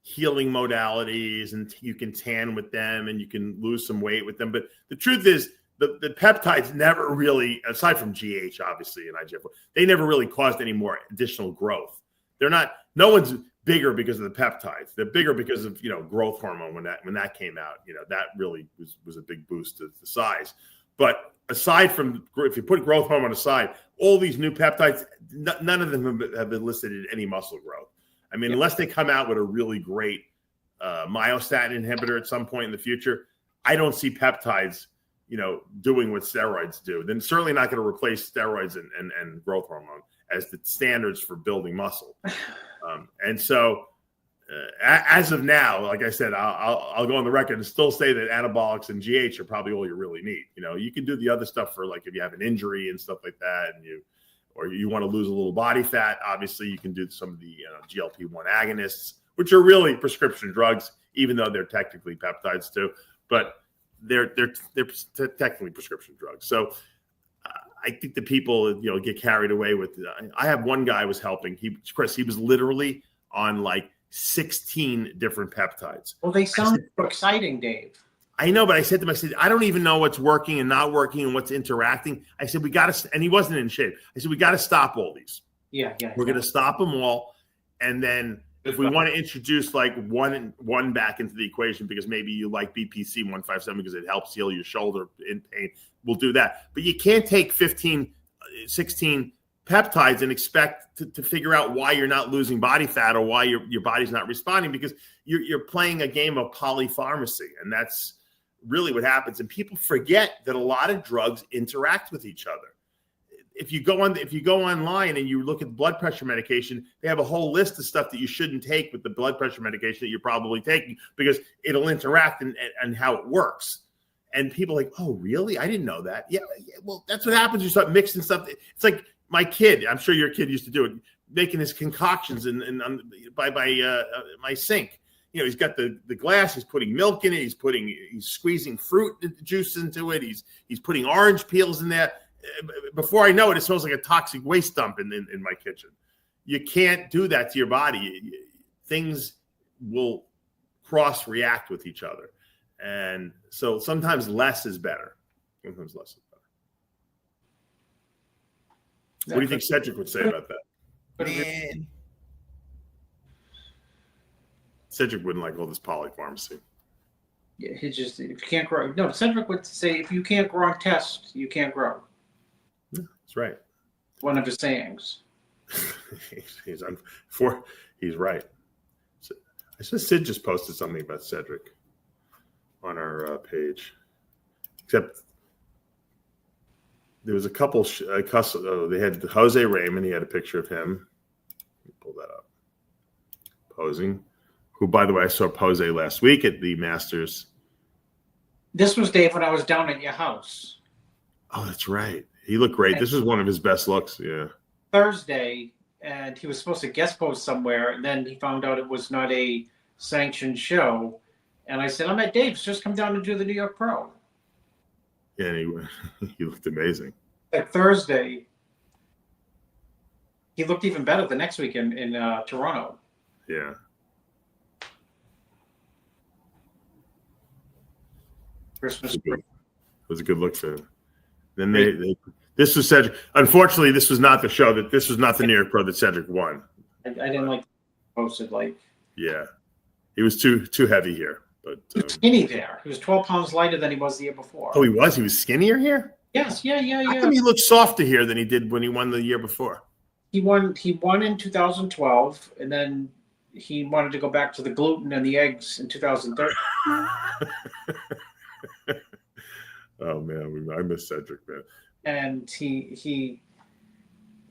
[SPEAKER 3] healing modalities, and you can tan with them, and you can lose some weight with them. But the truth is, the peptides never really, aside from GH, obviously, and IGF, they never really caused any more additional growth. They're not. No one's bigger because of the peptides. They're bigger because of growth hormone when that came out. That really was a big boost to the size. But aside from, if you put growth hormone aside, all these new peptides, none of them have elicited any muscle growth. Unless they come out with a really great myostatin inhibitor at some point in the future, I don't see peptides, doing what steroids do. Then certainly not going to replace steroids and growth hormone as the standards for building muscle. And so as of now, like I said, I'll go on the record and still say that anabolics and GH are probably all you really need. You can do the other stuff for like if you have an injury and stuff like that, and you want to lose a little body fat. Obviously, you can do some of the GLP-1 agonists, which are really prescription drugs, even though they're technically peptides too. But they're technically prescription drugs. So I think the people get carried away with. I have one guy was helping. Chris, he was literally on like 16 different peptides.
[SPEAKER 1] Well, they sound so exciting, Dave.
[SPEAKER 3] I know, but I said to him, I don't even know what's working and not working and what's interacting. I said, we got to, and he wasn't in shape. I said, we got to stop all these.
[SPEAKER 1] Yeah.
[SPEAKER 3] We're going to stop them all. And then if we want to introduce like one back into the equation, because maybe you like BPC 157 because it helps heal your shoulder in pain, we'll do that. But you can't take 15, 16 peptides and expect to figure out why you're not losing body fat or why your body's not responding, because you're playing a game of polypharmacy. And that's really what happens. And people forget that a lot of drugs interact with each other. If you go online and you look at blood pressure medication, they have a whole list of stuff that you shouldn't take with the blood pressure medication that you're probably taking because it'll interact and how it works. And people are like, oh, really? I didn't know that. Yeah, well, that's what happens. You start mixing stuff. It's like my kid. I'm sure your kid used to do it, making his concoctions by my sink. He's got the glass. He's putting milk in it. He's squeezing fruit juice into it. He's putting orange peels in there. Before I know it, it smells like a toxic waste dump in my kitchen. you can't do that to your body. Things will cross react with each other. And so sometimes less is better. Sometimes less is better. What do you think Cedric would say about that?
[SPEAKER 4] Man.
[SPEAKER 3] Cedric wouldn't like all this polypharmacy.
[SPEAKER 1] Yeah, he just, if you can't grow. No, Cedric would say, if you can't grow on test, you can't grow.
[SPEAKER 3] Yeah, that's right.
[SPEAKER 1] One of his sayings.
[SPEAKER 3] He's right. I said Sid just posted something about Cedric on our page. Except there was a couple. They had Jose Raymond. He had a picture of him. Let me pull that up. Posing. Who, by the way, I saw Jose last week at the Masters.
[SPEAKER 1] This was Dave when I was down at your house.
[SPEAKER 3] Oh, that's right. He looked great. This was one of his best looks. Yeah.
[SPEAKER 1] Thursday, and he was supposed to guest post somewhere, and then he found out it was not a sanctioned show. And I said, I'm at Dave's. Just come down and do the New York Pro.
[SPEAKER 3] Yeah, and he looked amazing.
[SPEAKER 1] Like Thursday, he looked even better the next week in Toronto.
[SPEAKER 3] Yeah.
[SPEAKER 1] Christmas.
[SPEAKER 3] It was a good look for him. Then this was Cedric. Unfortunately, this was not the show this was not the New York Pro that Cedric won.
[SPEAKER 1] I didn't like posted like.
[SPEAKER 3] Yeah, he was too heavy here. But
[SPEAKER 1] he was skinny there. He was 12 pounds lighter than he was the year before.
[SPEAKER 3] Oh, he was. He was skinnier here.
[SPEAKER 1] Yes, yeah.
[SPEAKER 3] How come he looked softer here than he did when he won the year before?
[SPEAKER 1] He won in 2012, and then he wanted to go back to the gluten and the eggs in 2013.
[SPEAKER 3] Oh man, I miss Cedric, man.
[SPEAKER 1] And he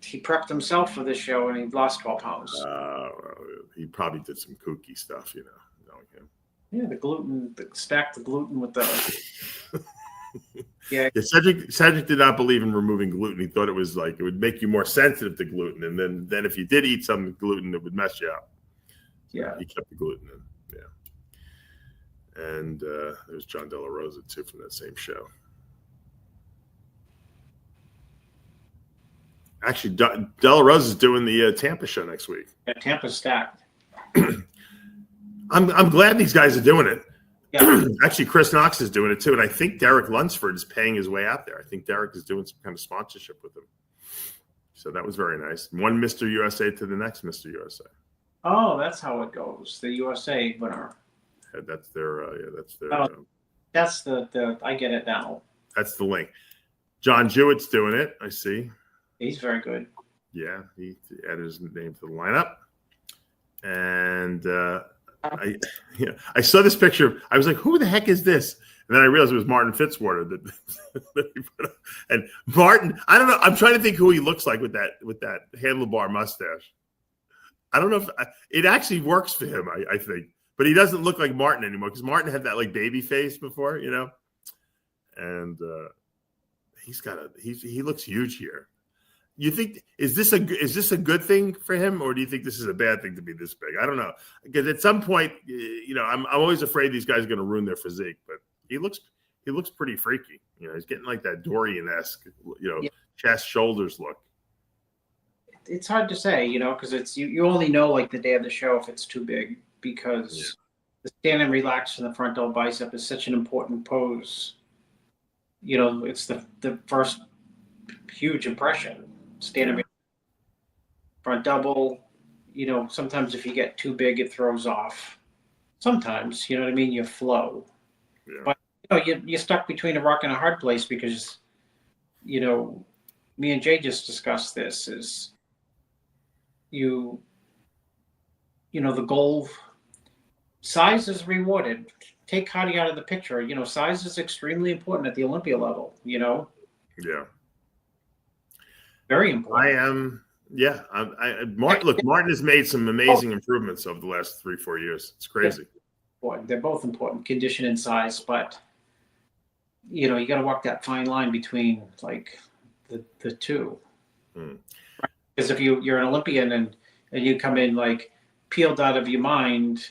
[SPEAKER 1] prepped himself for this show, and he lost 12 pounds.
[SPEAKER 3] Well, he probably did some kooky stuff, knowing him.
[SPEAKER 1] Yeah, the gluten, stack the gluten with the. Yeah.
[SPEAKER 3] Cedric did not believe in removing gluten. He thought it was like it would make you more sensitive to gluten, and then if you did eat some gluten, it would mess you up.
[SPEAKER 1] Yeah,
[SPEAKER 3] he kept the gluten in. Yeah, and there's John De La Rosa too from that same show. Actually, De La Rosa is doing the Tampa show next week.
[SPEAKER 1] Yeah, Tampa's stacked.
[SPEAKER 3] I'm glad these guys are doing it.
[SPEAKER 1] Yeah.
[SPEAKER 3] Actually, Chris Knox is doing it too, and I think Derek Lunsford is paying his way out there. I think Derek is doing some kind of sponsorship with him. So that was very nice. One Mr. USA to the next Mr. USA.
[SPEAKER 1] Oh, that's how it goes. The USA winner.
[SPEAKER 3] Yeah, that's their.
[SPEAKER 1] That's the. I get it now.
[SPEAKER 3] That's the link. John Jewett's doing it. I see.
[SPEAKER 1] He's very good.
[SPEAKER 3] Yeah, he added his name to the lineup, and I saw this picture. I was like, "Who the heck is this?" And then I realized it was Martin Fitzwater that he put up. And Martin, I don't know. I'm trying to think who he looks like with that handlebar mustache. I don't know if it actually works for him. I think, but he doesn't look like Martin anymore because Martin had that like baby face before, and he looks huge here. You think is this a good thing for him, or do you think this is a bad thing to be this big? I don't know, because at some point, I'm always afraid these guys are going to ruin their physique. But he looks pretty freaky. He's getting like that Dorian-esque, chest shoulders look.
[SPEAKER 1] It's hard to say, because it's you only know like the day of the show if it's too big, because the stand and relax from the frontal bicep is such an important pose. It's the first huge impression. Stand front double, sometimes if you get too big, it throws off. Sometimes, you know what I mean? You flow. Yeah. But, you're stuck between a rock and a hard place because, me and Jay just discussed this is the goal, size is rewarded. Take Cardi out of the picture. Size is extremely important at the Olympia level, Yeah. Very important. Martin has made some amazing improvements over the last 3-4 years. It's crazy. They're both important, condition and size, but you got to walk that fine line between like the two. Because if you're an Olympian and you come in like peeled out of your mind,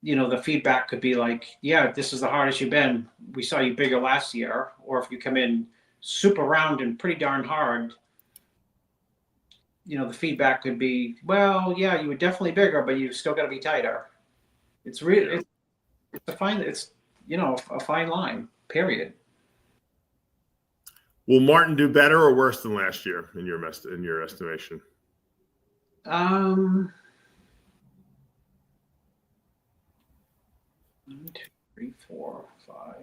[SPEAKER 1] the feedback could be like, yeah, this is the hardest you've been. We saw you bigger last year. Or if you come in super round and pretty darn hard, the feedback could be, well, yeah, you were definitely bigger, but you still got to be tighter. It's really, it's a fine, a fine line, period.
[SPEAKER 3] Will Martin do better or worse than last year in your estimation?
[SPEAKER 1] 1, 2, 3, 4, 5.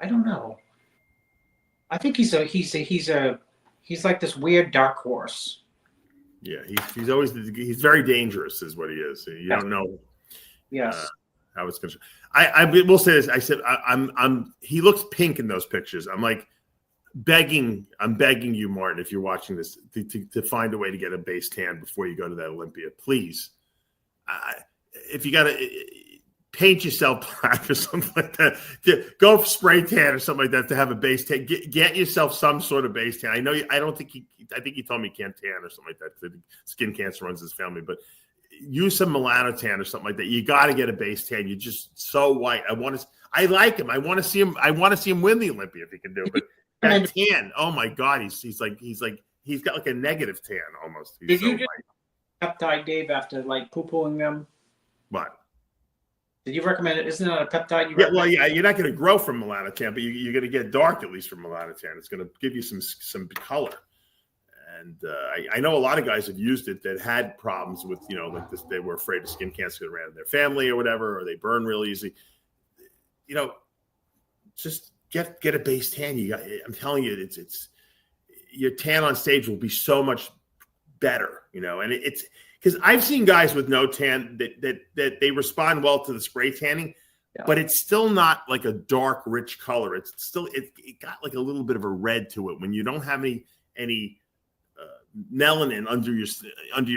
[SPEAKER 1] I don't know. I think he's like this weird dark horse.
[SPEAKER 3] Yeah, he's very dangerous, is what he is. You don't know.
[SPEAKER 1] Yes.
[SPEAKER 3] How it's going to. I will say this. I said he looks pink in those pictures. I'm like begging you, Martin, if you're watching this, to find a way to get a base tan before you go to that Olympia, please. If you got to paint yourself black or something like that, go spray tan or something like that to have a base tan. Get yourself some sort of base tan. I think he told me he can't tan or something like that. Skin cancer runs his family, but use some melanotan or something like that. You got to get a base tan. You're just so white. I like him. I want to see him win the Olympia if he can do it. But that tan, oh my God, he's got like a negative tan almost.
[SPEAKER 1] Did you just peptide, Dave, after like poo-pooing them?
[SPEAKER 3] What?
[SPEAKER 1] Did you recommend it? Isn't that a peptide?
[SPEAKER 3] You're not going to grow from melanotan, but you're going to get dark at least from melanotan. It's going to give you some color. And I know a lot of guys have used it that had problems with, like this, they were afraid of skin cancer that ran in their family or whatever, or they burn really easy. Just get a base tan. I'm telling you, it's your tan on stage will be so much better, and it's because I've seen guys with no tan that they respond well to the spray tanning, but it's still not like a dark, rich color. It's still it got like a little bit of a red to it when you don't have any melanin under your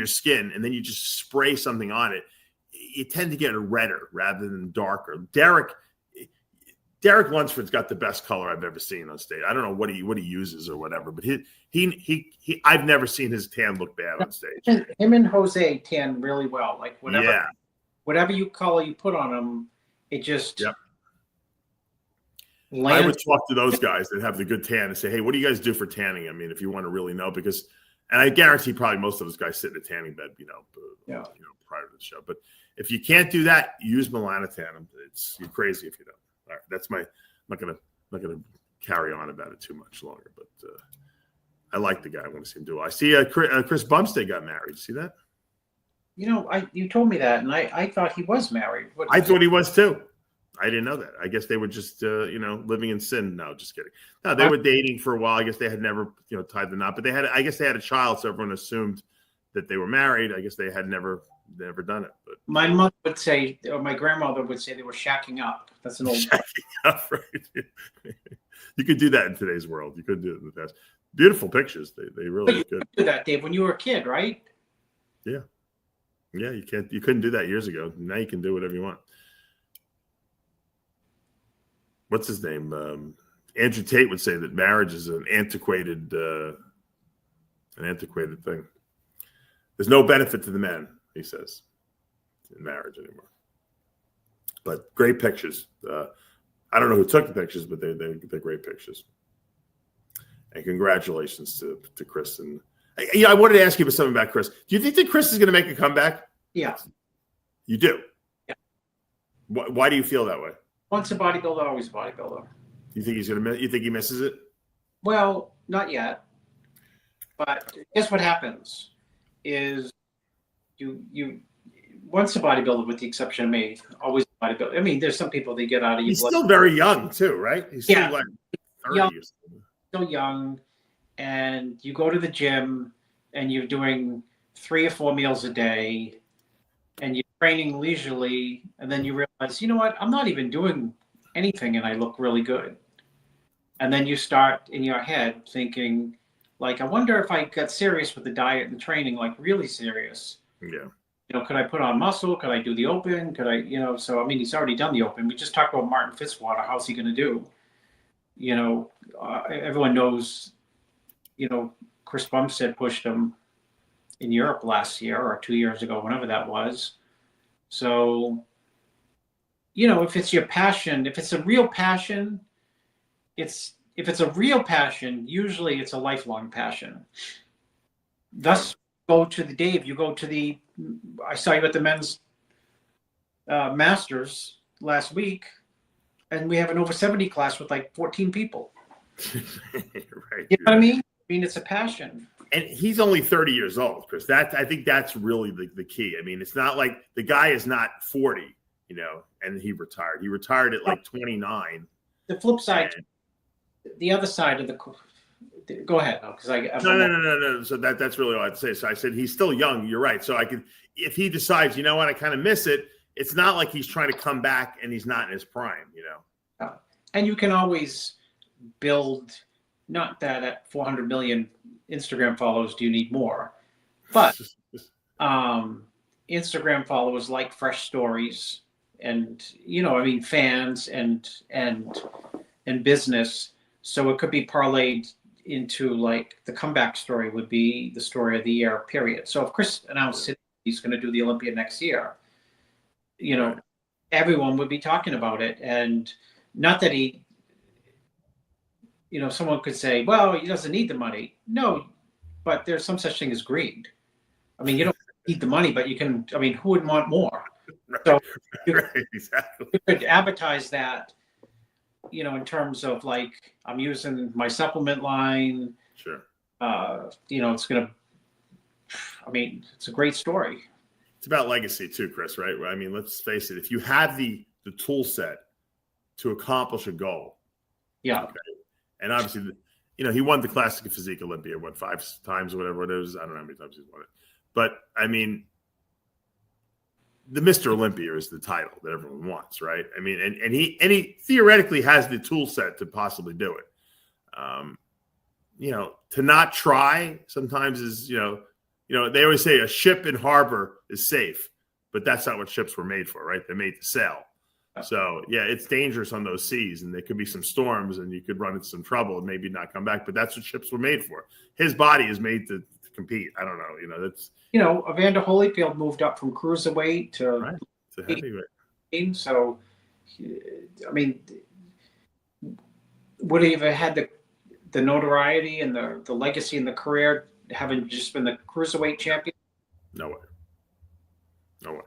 [SPEAKER 3] skin, and then you just spray something on it. You tend to get a redder rather than darker. Derek Lunsford's got the best color I've ever seen on stage. I don't know what he uses or whatever, but he I've never seen his tan look bad on stage.
[SPEAKER 1] Him and Jose tan really well. Like whatever color you put on them, it just.
[SPEAKER 3] Yep. I would talk to those guys that have the good tan and say, hey, what do you guys do for tanning? I mean, if you want to really know, and I guarantee probably most of those guys sit in a tanning bed, prior to the show. But if you can't do that, use melanotan. You're crazy if you don't. All right, that's I'm not gonna carry on about it too much longer. But I like the guy. I want to see him do it. I see Chris Bumstead got married. You see that?
[SPEAKER 1] You told me that, and I thought he was married.
[SPEAKER 3] I thought he was too. I didn't know that. I guess they were just, living in sin. No, just kidding. No, they were dating for a while. I guess they had never, tied the knot. But I guess they had a child, so everyone assumed that they were married. I guess they had never done it. But
[SPEAKER 1] my mother would say, or my grandmother would say, they were shacking up. That's an old.
[SPEAKER 3] Shacking up, right? You could do that in today's world. You could do it in the past. Beautiful pictures. They really could.
[SPEAKER 1] Do that, Dave, when you were a kid, right?
[SPEAKER 3] Yeah. Yeah, you couldn't do that years ago. Now you can do whatever you want. What's his name? Andrew Tate would say that marriage is an antiquated thing. There's no benefit to the man, he says, in marriage anymore. But great pictures. I don't know who took the pictures, but they're great pictures. And congratulations to Chris. And I wanted to ask you something about Chris. Do you think that Chris is going to make a comeback?
[SPEAKER 1] Yeah.
[SPEAKER 3] You do?
[SPEAKER 1] Yeah.
[SPEAKER 3] Why do you feel that way?
[SPEAKER 1] Once a bodybuilder, always a bodybuilder.
[SPEAKER 3] You think he's gonna? You think he misses it?
[SPEAKER 1] Well, not yet. But guess what happens is you once a bodybuilder, with the exception of me, always a bodybuilder. I mean, there's some people that get out of you.
[SPEAKER 3] He's still very young too, right? He's still like 30
[SPEAKER 1] young,
[SPEAKER 3] or something.
[SPEAKER 1] Still young, and you go to the gym and you're doing 3 or 4 meals a day, and you're training leisurely, and then you realize, you know what, I'm not even doing anything and I look really good. And then you start in your head thinking, like, I wonder if I got serious with the diet and training, like really serious.
[SPEAKER 3] Yeah.
[SPEAKER 1] Could I put on muscle? Could I do the open? Could I, so, I mean, he's already done the open. We just talked about Martin Fitzwater. How's he going to do? Everyone knows, Chris Bumstead pushed him in Europe last year or 2 years ago, whenever that was. So, if it's your passion, if it's a real passion, it's if it's a real passion, usually it's a lifelong passion. Thus, go to the Dave. You go to the. I saw you at the men's masters last week, and we have an over 70 class with like 14 people.
[SPEAKER 3] Right.
[SPEAKER 1] You know what I mean? I mean, it's a passion.
[SPEAKER 3] And he's only 30 years old, Chris. I think that's really the key. I mean, it's not like the guy is not 40, you know, and he retired. He retired at like 29.
[SPEAKER 1] The flip side, the other side of the. Go ahead, because
[SPEAKER 3] No. So that's really all I have to say. So I said he's still young. You're right. So I could, if he decides, you know what, I kind of miss it. It's not like he's trying to come back and he's not in his prime, you know.
[SPEAKER 1] And you can always build. Not that at 400 million Instagram followers do you need more, but Instagram followers like fresh stories, and you know, I mean, fans and business. So it could be parlayed into like the comeback story would be the story of the year period. So if Chris announced he's going to do the Olympia next year, you know, everyone would be talking about it. And not that he, you know, someone could say, well, he doesn't need the money. No, but there's some such thing as greed. I mean, you don't need the money, but you can, I mean, who wouldn't want more?
[SPEAKER 3] Right,
[SPEAKER 1] so
[SPEAKER 3] exactly.
[SPEAKER 1] you could advertise that, you know, in terms of like, I'm using my supplement line.
[SPEAKER 3] Sure.
[SPEAKER 1] You know, it's going to, I mean, it's a great story.
[SPEAKER 3] It's about legacy too, Chris, right? I mean, let's face it. If you have the tool set to accomplish a goal.
[SPEAKER 1] Yeah.
[SPEAKER 3] Okay, and obviously, you know, he won the Classic Physique Olympia, 5 times or whatever it is. I don't know how many times he's won it. But, I mean, the Mr. Olympia is the title that everyone wants, right? I mean, and he theoretically has the tool set to possibly do it. You know, to not try sometimes is, you know, they always say a ship in harbor is safe, but that's not what ships were made for, right? They're made to sail. So, yeah, it's dangerous on those seas, and there could be some storms, and you could run into some trouble and maybe not come back. But that's what ships were made for. His body is made to compete. I don't know. You know, that's.
[SPEAKER 1] You know, Evander Holyfield moved up from cruiserweight to
[SPEAKER 3] heavyweight.
[SPEAKER 1] So, I mean, would he have had the notoriety and the legacy and the career having just been the cruiserweight champion?
[SPEAKER 3] No way.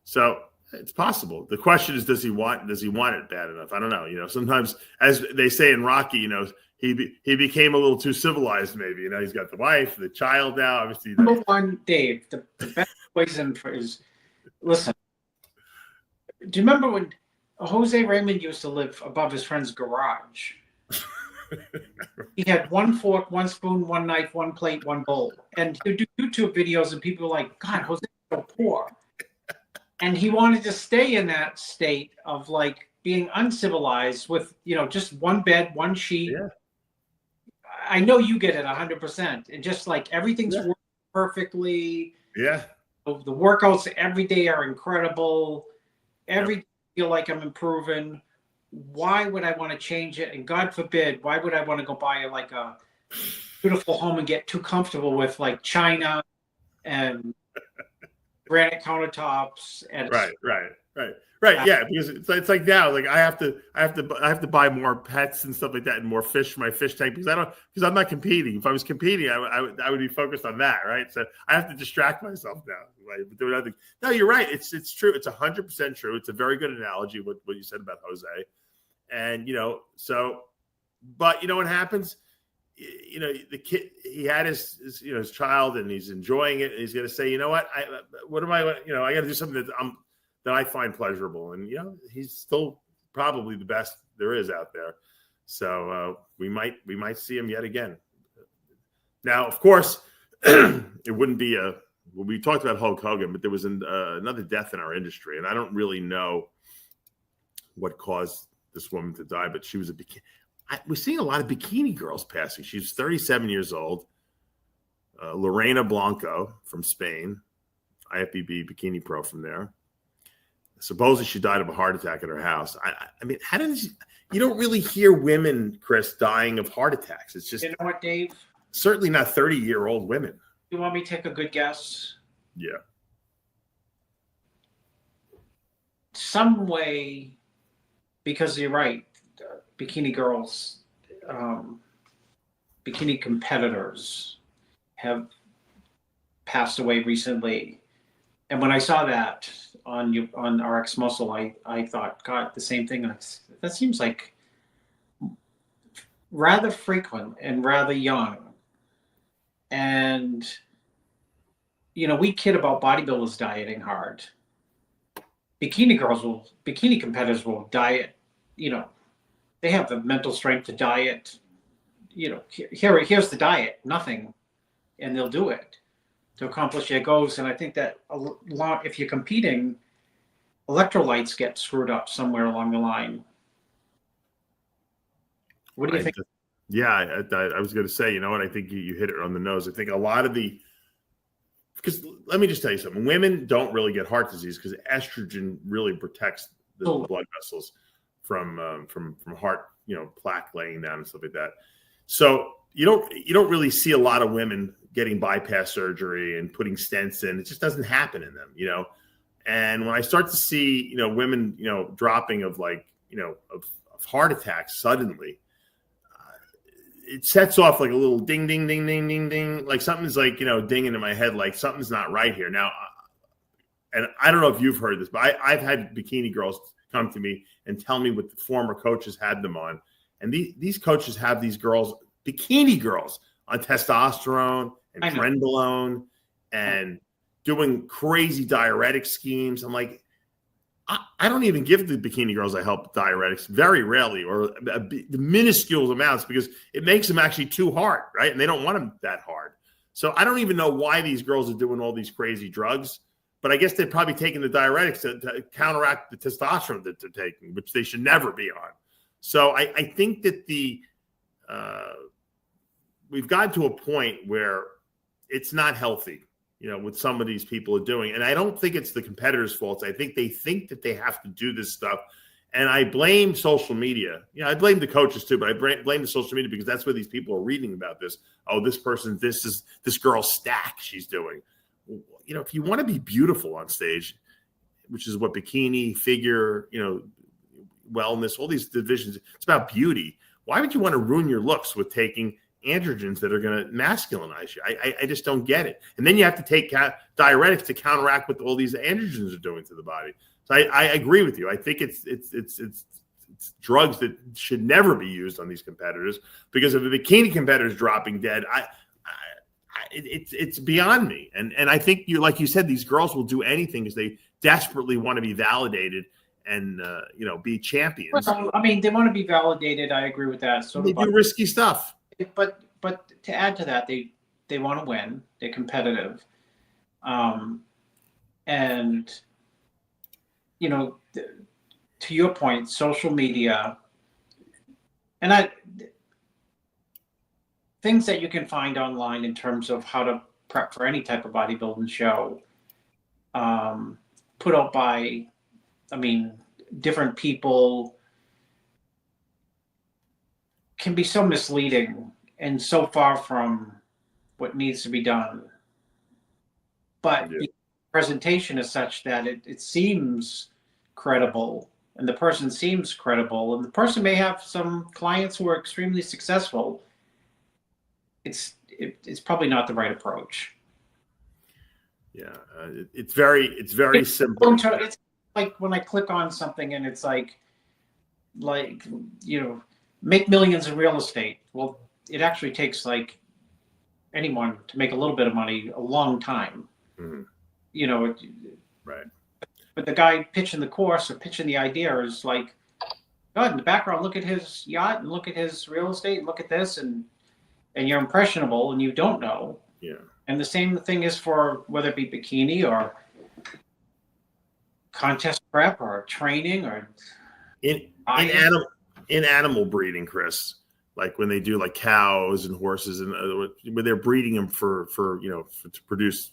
[SPEAKER 3] So. It's possible. The question is, does he want it bad enough? I don't know. You know, sometimes, as they say in Rocky, you know, he became a little too civilized. Maybe, you know, he's got the wife, the child now. Obviously,
[SPEAKER 1] number one, Dave. The best poison for is listen. Do you remember when Jose Raymond used to live above his friend's garage? He had one fork, one spoon, one knife, one plate, one bowl, and he'd do YouTube videos, and people were like, "God, Jose's so poor." And he wanted to stay in that state of like being uncivilized with, you know, just one bed, one sheet.
[SPEAKER 3] Yeah.
[SPEAKER 1] I know you get it 100%. And just like everything's working perfectly.
[SPEAKER 3] Yeah.
[SPEAKER 1] The workouts every day are incredible. Every day I feel like I'm improving. Why would I want to change it? And God forbid, why would I want to go buy like a beautiful home and get too comfortable with like China and granite countertops and
[SPEAKER 3] right. Yeah, because it's like now, like I have to buy more pets and stuff like that, and more fish for my fish tank because I'm not competing. If I was competing, I would be focused on that, right? So I have to distract myself now. Right? Doing other things. No, you're right. It's true. It's 100% true. It's a very good analogy what you said about Jose, and you know, so, but you know what happens. You know, the kid, he had his you know, his child, and he's enjoying it. And he's going to say, you know what, I got to do something that I find pleasurable. And, you know, he's still probably the best there is out there. So we might see him yet again. Now, of course, it wouldn't be we talked about Hulk Hogan, but there was another death in our industry. And I don't really know what caused this woman to die, but she was we're seeing a lot of bikini girls passing. She's 37 years old. Lorena Blanco from Spain, IFBB bikini pro from there. Supposedly she died of a heart attack at her house. I mean, you don't really hear women, Chris, dying of heart attacks. It's just,
[SPEAKER 1] you know what, Dave?
[SPEAKER 3] Certainly not 30-year-old women.
[SPEAKER 1] You want me to take a good guess?
[SPEAKER 3] Yeah.
[SPEAKER 1] Some way, because you're right. Bikini girls, bikini competitors have passed away recently. And when I saw that on RxMuscle, I thought, God, the same thing. That seems like rather frequent and rather young. And, we kid about bodybuilders dieting hard. Bikini competitors will diet, they have the mental strength to diet. Here's the diet, nothing, and they'll do it to accomplish their goals. And I think that if you're competing, electrolytes get screwed up somewhere along the line. What do you think?
[SPEAKER 3] Yeah, I was going to say, I think you hit it on the nose. I think a lot of because let me just tell you something. Women don't really get heart disease because estrogen really protects the blood vessels from heart, plaque laying down and stuff like that. So you don't really see a lot of women getting bypass surgery and putting stents in. It just doesn't happen in them, And when I start to see, women, dropping of of heart attacks suddenly, it sets off like a little ding, ding, ding, ding, ding, ding. Like something's dinging in my head, like something's not right here. Now, and I don't know if you've heard this, but I've had bikini girls come to me and tell me what the former coaches had them on. And these coaches have these girls, bikini girls, on testosterone and trenbolone and doing crazy diuretic schemes. I'm like, I don't even give the bikini girls I help diuretics very rarely or the minuscule amounts because it makes them actually too hard, right? And they don't want them that hard. So I don't even know why these girls are doing all these crazy drugs, but I guess they're probably taking the diuretics to counteract the testosterone that they're taking, which they should never be on. So I think that we've gotten to a point where it's not healthy, what some of these people are doing. And I don't think it's the competitors' faults. I think they think that they have to do this stuff. And I blame social media. I blame the coaches too, but I blame the social media because that's where these people are reading about this. Oh, this girl's stack she's doing. If you want to be beautiful on stage, which is what bikini, figure, wellness, all these divisions, it's about beauty. Why would you want to ruin your looks with taking androgens that are going to masculinize you? I just don't get it. And then you have to take diuretics to counteract what all these androgens are doing to the body. So I agree with you. I think it's drugs that should never be used on these competitors because if a bikini competitor is dropping dead, it's beyond me. And I think like you said, these girls will do anything because they desperately want to be validated and be champions.
[SPEAKER 1] Well, they want to be validated. I agree with that. So
[SPEAKER 3] they do risky stuff.
[SPEAKER 1] But to add to that, they want to win. They're competitive, and to your point, social media, and things that you can find online in terms of how to prep for any type of bodybuilding show, put out by, different people, can be so misleading and so far from what needs to be done. But the presentation is such that it seems credible and the person seems credible and the person may have some clients who are extremely successful. It's probably not the right approach.
[SPEAKER 3] Yeah. It's very simple.
[SPEAKER 1] It's like when I click on something and it's like, make millions in real estate. Well, it actually takes like anyone to make a little bit of money a long time. Mm-hmm.
[SPEAKER 3] Right.
[SPEAKER 1] But the guy pitching the course or pitching the idea is like, God, in the background, look at his yacht and look at his real estate and look at this and you're impressionable and you don't know.
[SPEAKER 3] Yeah.
[SPEAKER 1] And the same thing is for whether it be bikini or contest prep or training or
[SPEAKER 3] in animal breeding, Chris, like when they do like cows and horses and when they're breeding them for to produce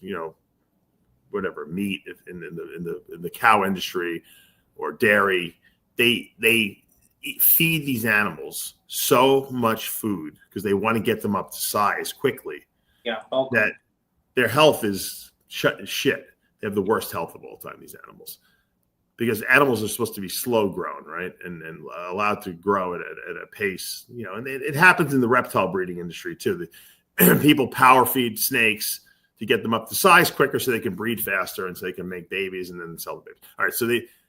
[SPEAKER 3] whatever meat in the cow industry or dairy, they feed these animals so much food because they want to get them up to size quickly.
[SPEAKER 1] Yeah,
[SPEAKER 3] that their health is shit. They have the worst health of all time, these animals. because animals are supposed to be slow grown, right? And allowed to grow at a pace, and it happens in the reptile breeding industry too. People power feed snakes to get them up to size quicker so they can breed faster and so they can make babies and then sell the babies. All right, so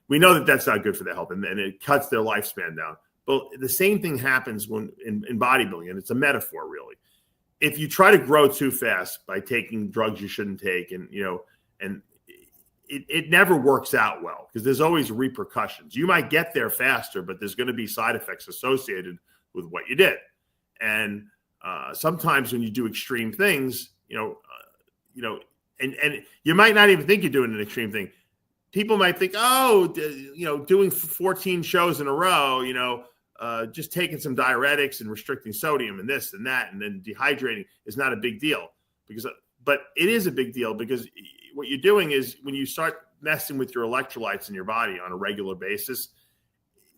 [SPEAKER 3] we know that that's not good for their health, and it cuts their lifespan down. But the same thing happens when in bodybuilding, and it's a metaphor really. If you try to grow too fast by taking drugs you shouldn't take, and it never works out well because there's always repercussions. You might get there faster, but there's going to be side effects associated with what you did. And sometimes when you do extreme things, and you might not even think you're doing an extreme thing. People might think, doing 14 shows in a row, just taking some diuretics and restricting sodium and this and that, and then dehydrating is not a big deal but it is a big deal because what you're doing is when you start messing with your electrolytes in your body on a regular basis,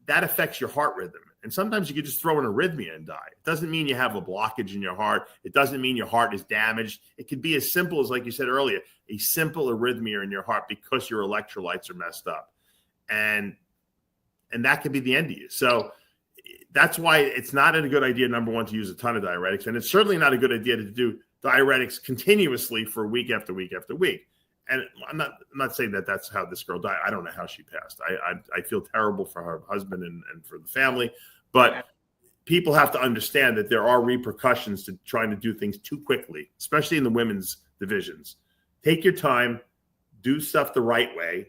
[SPEAKER 3] that affects your heart rhythm. And sometimes you could just throw an arrhythmia and die. It doesn't mean you have a blockage in your heart. It doesn't mean your heart is damaged. It could be as simple as, like you said earlier, a simple arrhythmia in your heart because your electrolytes are messed up. And that could be the end of you. So that's why it's not a good idea, number one, to use a ton of diuretics. And it's certainly not a good idea to do diuretics continuously for week after week after week. And I'm not saying that that's how this girl died. I don't know how she passed. I feel terrible for her husband and for the family. But people have to understand that there are repercussions to trying to do things too quickly, especially in the women's divisions. Take your time, do stuff the right way,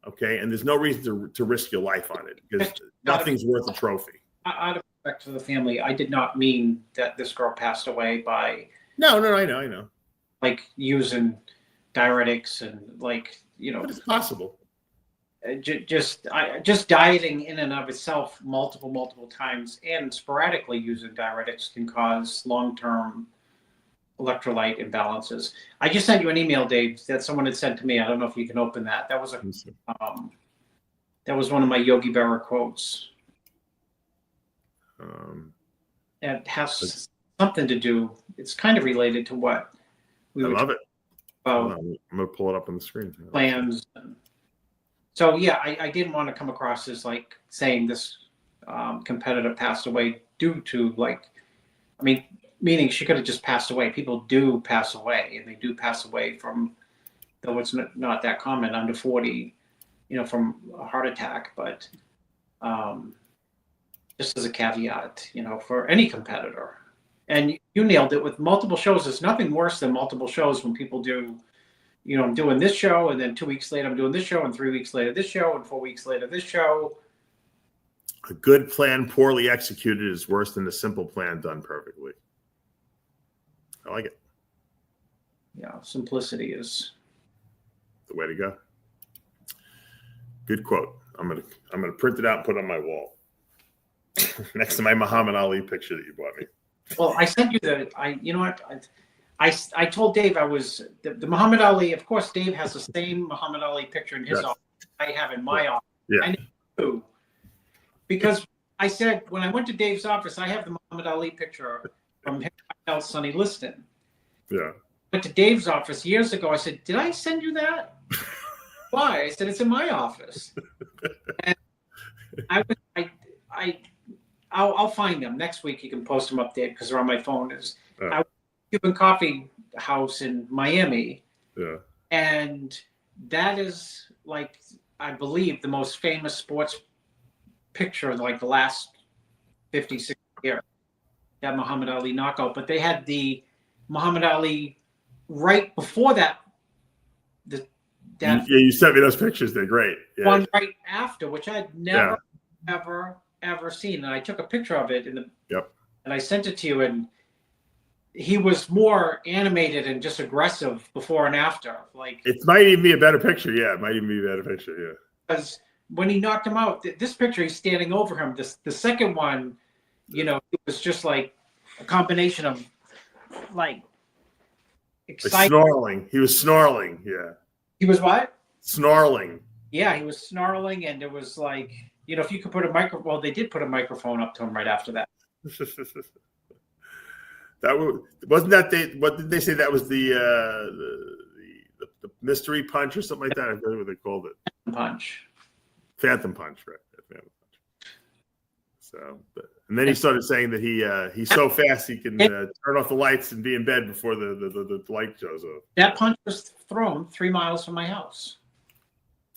[SPEAKER 3] okay? And there's no reason to risk your life on it because nothing's worth a trophy.
[SPEAKER 1] Out of respect to the family, I did not mean that this girl passed away by
[SPEAKER 3] No, I know.
[SPEAKER 1] Like using diuretics and but
[SPEAKER 3] it's possible.
[SPEAKER 1] Just dieting in and of itself multiple times and sporadically using diuretics can cause long-term electrolyte imbalances. I just sent you an email, Dave, that someone had sent to me. I don't know if you can open that. That was one of my Yogi Berra quotes. It has something to do. It's kind of related to what
[SPEAKER 3] I love it.
[SPEAKER 1] About
[SPEAKER 3] I'm going to pull it up on the screen.
[SPEAKER 1] Plans. So yeah, I didn't want to come across as like saying this competitor passed away due to meaning she could have just passed away. People do pass away, and they do pass away from, though it's not that common, under 40, from a heart attack. But just as a caveat, for any competitor. And you nailed it with multiple shows. There's nothing worse than multiple shows when people do, I'm doing this show, and then 2 weeks later I'm doing this show, and 3 weeks later this show, and 4 weeks later this show.
[SPEAKER 3] A good plan poorly executed is worse than a simple plan done perfectly. I like it.
[SPEAKER 1] Yeah, simplicity is
[SPEAKER 3] the way to go. Good quote. I'm gonna print it out and put it on my wall next to my Muhammad Ali picture that you bought me.
[SPEAKER 1] Well, I sent you I told Dave I was the Muhammad Ali. Of course, Dave has the same Muhammad Ali picture in his office I have in my office.
[SPEAKER 3] Yeah.
[SPEAKER 1] I knew, because I said when I went to Dave's office, I have the Muhammad Ali picture from him and Sonny Liston.
[SPEAKER 3] Yeah.
[SPEAKER 1] Went to Dave's office years ago. I said, "Did I send you that?" Why? I said, "It's in my office." And I'll find them next week. You can post them up there because they're on my phone. I was at a Cuban coffee house in Miami.
[SPEAKER 3] Yeah. And
[SPEAKER 1] that is I believe the most famous sports picture of the last 50, 60 years. That Muhammad Ali knockout. But they had the Muhammad Ali right before that.
[SPEAKER 3] You sent me those pictures. They're great. Yeah.
[SPEAKER 1] One right after, which I'd never, ever seen. And I took a picture of it and I sent it to you, and he was more animated and just aggressive before and after.
[SPEAKER 3] It might even be a better picture. Yeah, it might even be a better picture. Yeah.
[SPEAKER 1] Because when he knocked him out, this picture, he's standing over him. The second one, it was just like a combination of excitement.
[SPEAKER 3] Snarling. He was snarling. Yeah.
[SPEAKER 1] He was what?
[SPEAKER 3] Snarling.
[SPEAKER 1] Yeah, he was snarling, and it was if you could put a microphone. Well, they did put a microphone up to him right after that. What did they say? That was the mystery punch or something like that. I forget what they called it. Punch.
[SPEAKER 3] Phantom Punch, right? Phantom Punch. So, and then he started saying that he's so fast he can turn off the lights and be in bed before the light shows up.
[SPEAKER 1] That punch was thrown 3 miles from my house.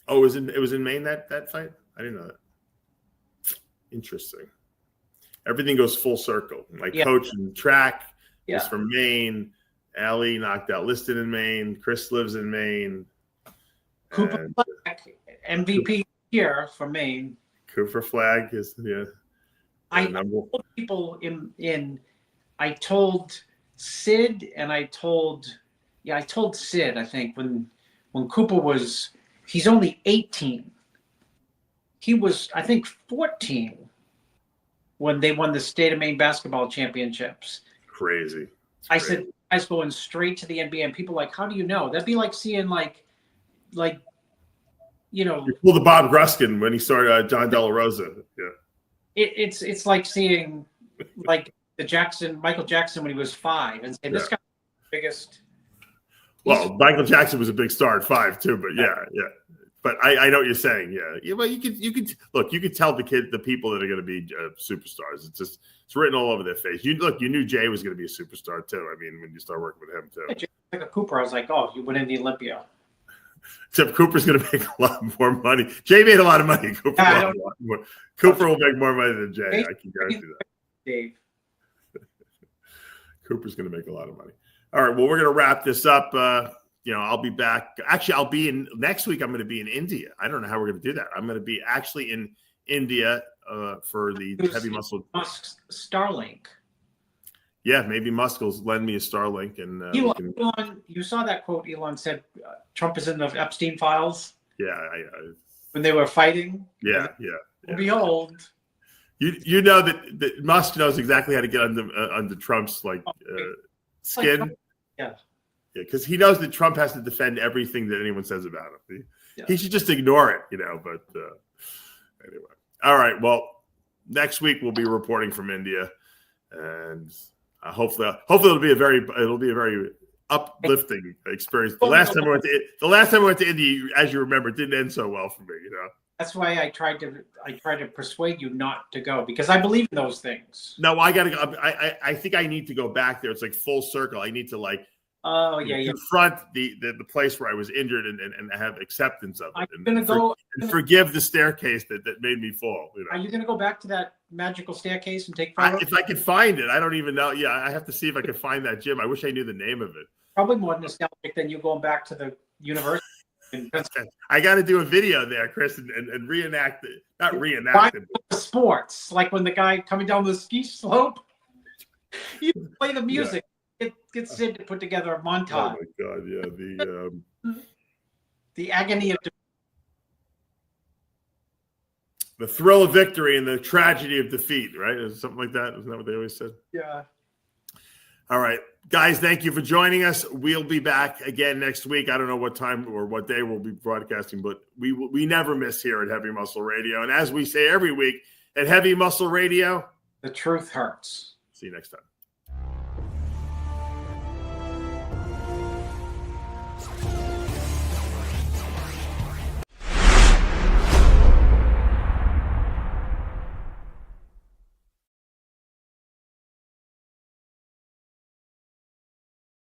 [SPEAKER 3] Oh, it was in Maine that fight? I didn't know that. Interesting. Everything goes full circle. My coach in track is from Maine. Allie knocked out Liston in Maine. Chris lives in Maine.
[SPEAKER 1] Cooper Flag, MVP here from Maine.
[SPEAKER 3] Cooper Flag is
[SPEAKER 1] I told people I told Sid and I told Sid, I think, when Cooper he's only 18. He was, I think, 14 when they won the state of Maine basketball championships.
[SPEAKER 3] Crazy.
[SPEAKER 1] I said, guys going straight to the NBA, and people like, how do you know? That'd be like seeing you
[SPEAKER 3] pull the Bob Gruskin when he started John De La Rosa. Yeah.
[SPEAKER 1] It's like seeing like Michael Jackson when he was 5 and say, this guy's the biggest.
[SPEAKER 3] Well, Michael Jackson was a big star at 5 too, but yeah. But I know what you're saying. Yeah. Well, you could tell the people that are going to be superstars. It's written all over their face. You knew Jay was going to be a superstar too. I mean, when you start working with him too.
[SPEAKER 1] Like a Cooper, I was like, oh, you went in the Olympia.
[SPEAKER 3] Except Cooper's going to make a lot more money. Jay made a lot of money. Cooper will make more money than Jay. I can guarantee that.
[SPEAKER 1] Dave.
[SPEAKER 3] Cooper's going to make a lot of money. All right. Well, we're going to wrap this up. I'll be back. Actually, I'll be in next week. I'm going to be in India. I don't know how we're going to do that. I'm going to be actually in India for the Heavy Muscle
[SPEAKER 1] Starlink.
[SPEAKER 3] Yeah, maybe Musk will lend me a Starlink. And
[SPEAKER 1] Elon, you saw that quote Elon said, Trump is in the Epstein files?
[SPEAKER 3] Yeah.
[SPEAKER 1] When they were fighting?
[SPEAKER 3] Yeah.
[SPEAKER 1] Behold.
[SPEAKER 3] You know that Musk knows exactly how to get under Trump's skin.
[SPEAKER 1] Yeah,
[SPEAKER 3] because he knows that Trump has to defend everything that anyone says about him. He should just ignore it, But anyway, all right. Well, next week we'll be reporting from India, and hopefully it'll be a very uplifting experience. The last time I went to India, as you remember, it didn't end so well for me.
[SPEAKER 1] That's why I tried to persuade you not to go, because I believe in those things.
[SPEAKER 3] No, I gotta go. I think I need to go back there. It's like full circle. I need to confront the place where I was injured and have acceptance of it. And forgive the staircase that made me fall.
[SPEAKER 1] Are you gonna go back to that magical staircase and take
[SPEAKER 3] photos? If I can find it, I don't even know. Yeah, I have to see if I can find that gym. I wish I knew the name of it.
[SPEAKER 1] Probably more nostalgic than you going back to the university.
[SPEAKER 3] I got to do a video there, Chris, and reenact it. Not reenact it.
[SPEAKER 1] Sports, like when the guy coming down the ski slope, you play the music. Get Sid to put together a montage.
[SPEAKER 3] Oh my God! Yeah,
[SPEAKER 1] the agony of
[SPEAKER 3] the thrill of victory and the tragedy of defeat. Right? Is something like that? Isn't that what they always said?
[SPEAKER 1] Yeah.
[SPEAKER 3] All right, guys, thank you for joining us. We'll be back again next week. I don't know what time or what day we'll be broadcasting, but we never miss here at Heavy Muscle Radio. And as we say every week at Heavy Muscle Radio,
[SPEAKER 1] the truth hurts.
[SPEAKER 3] See you next time.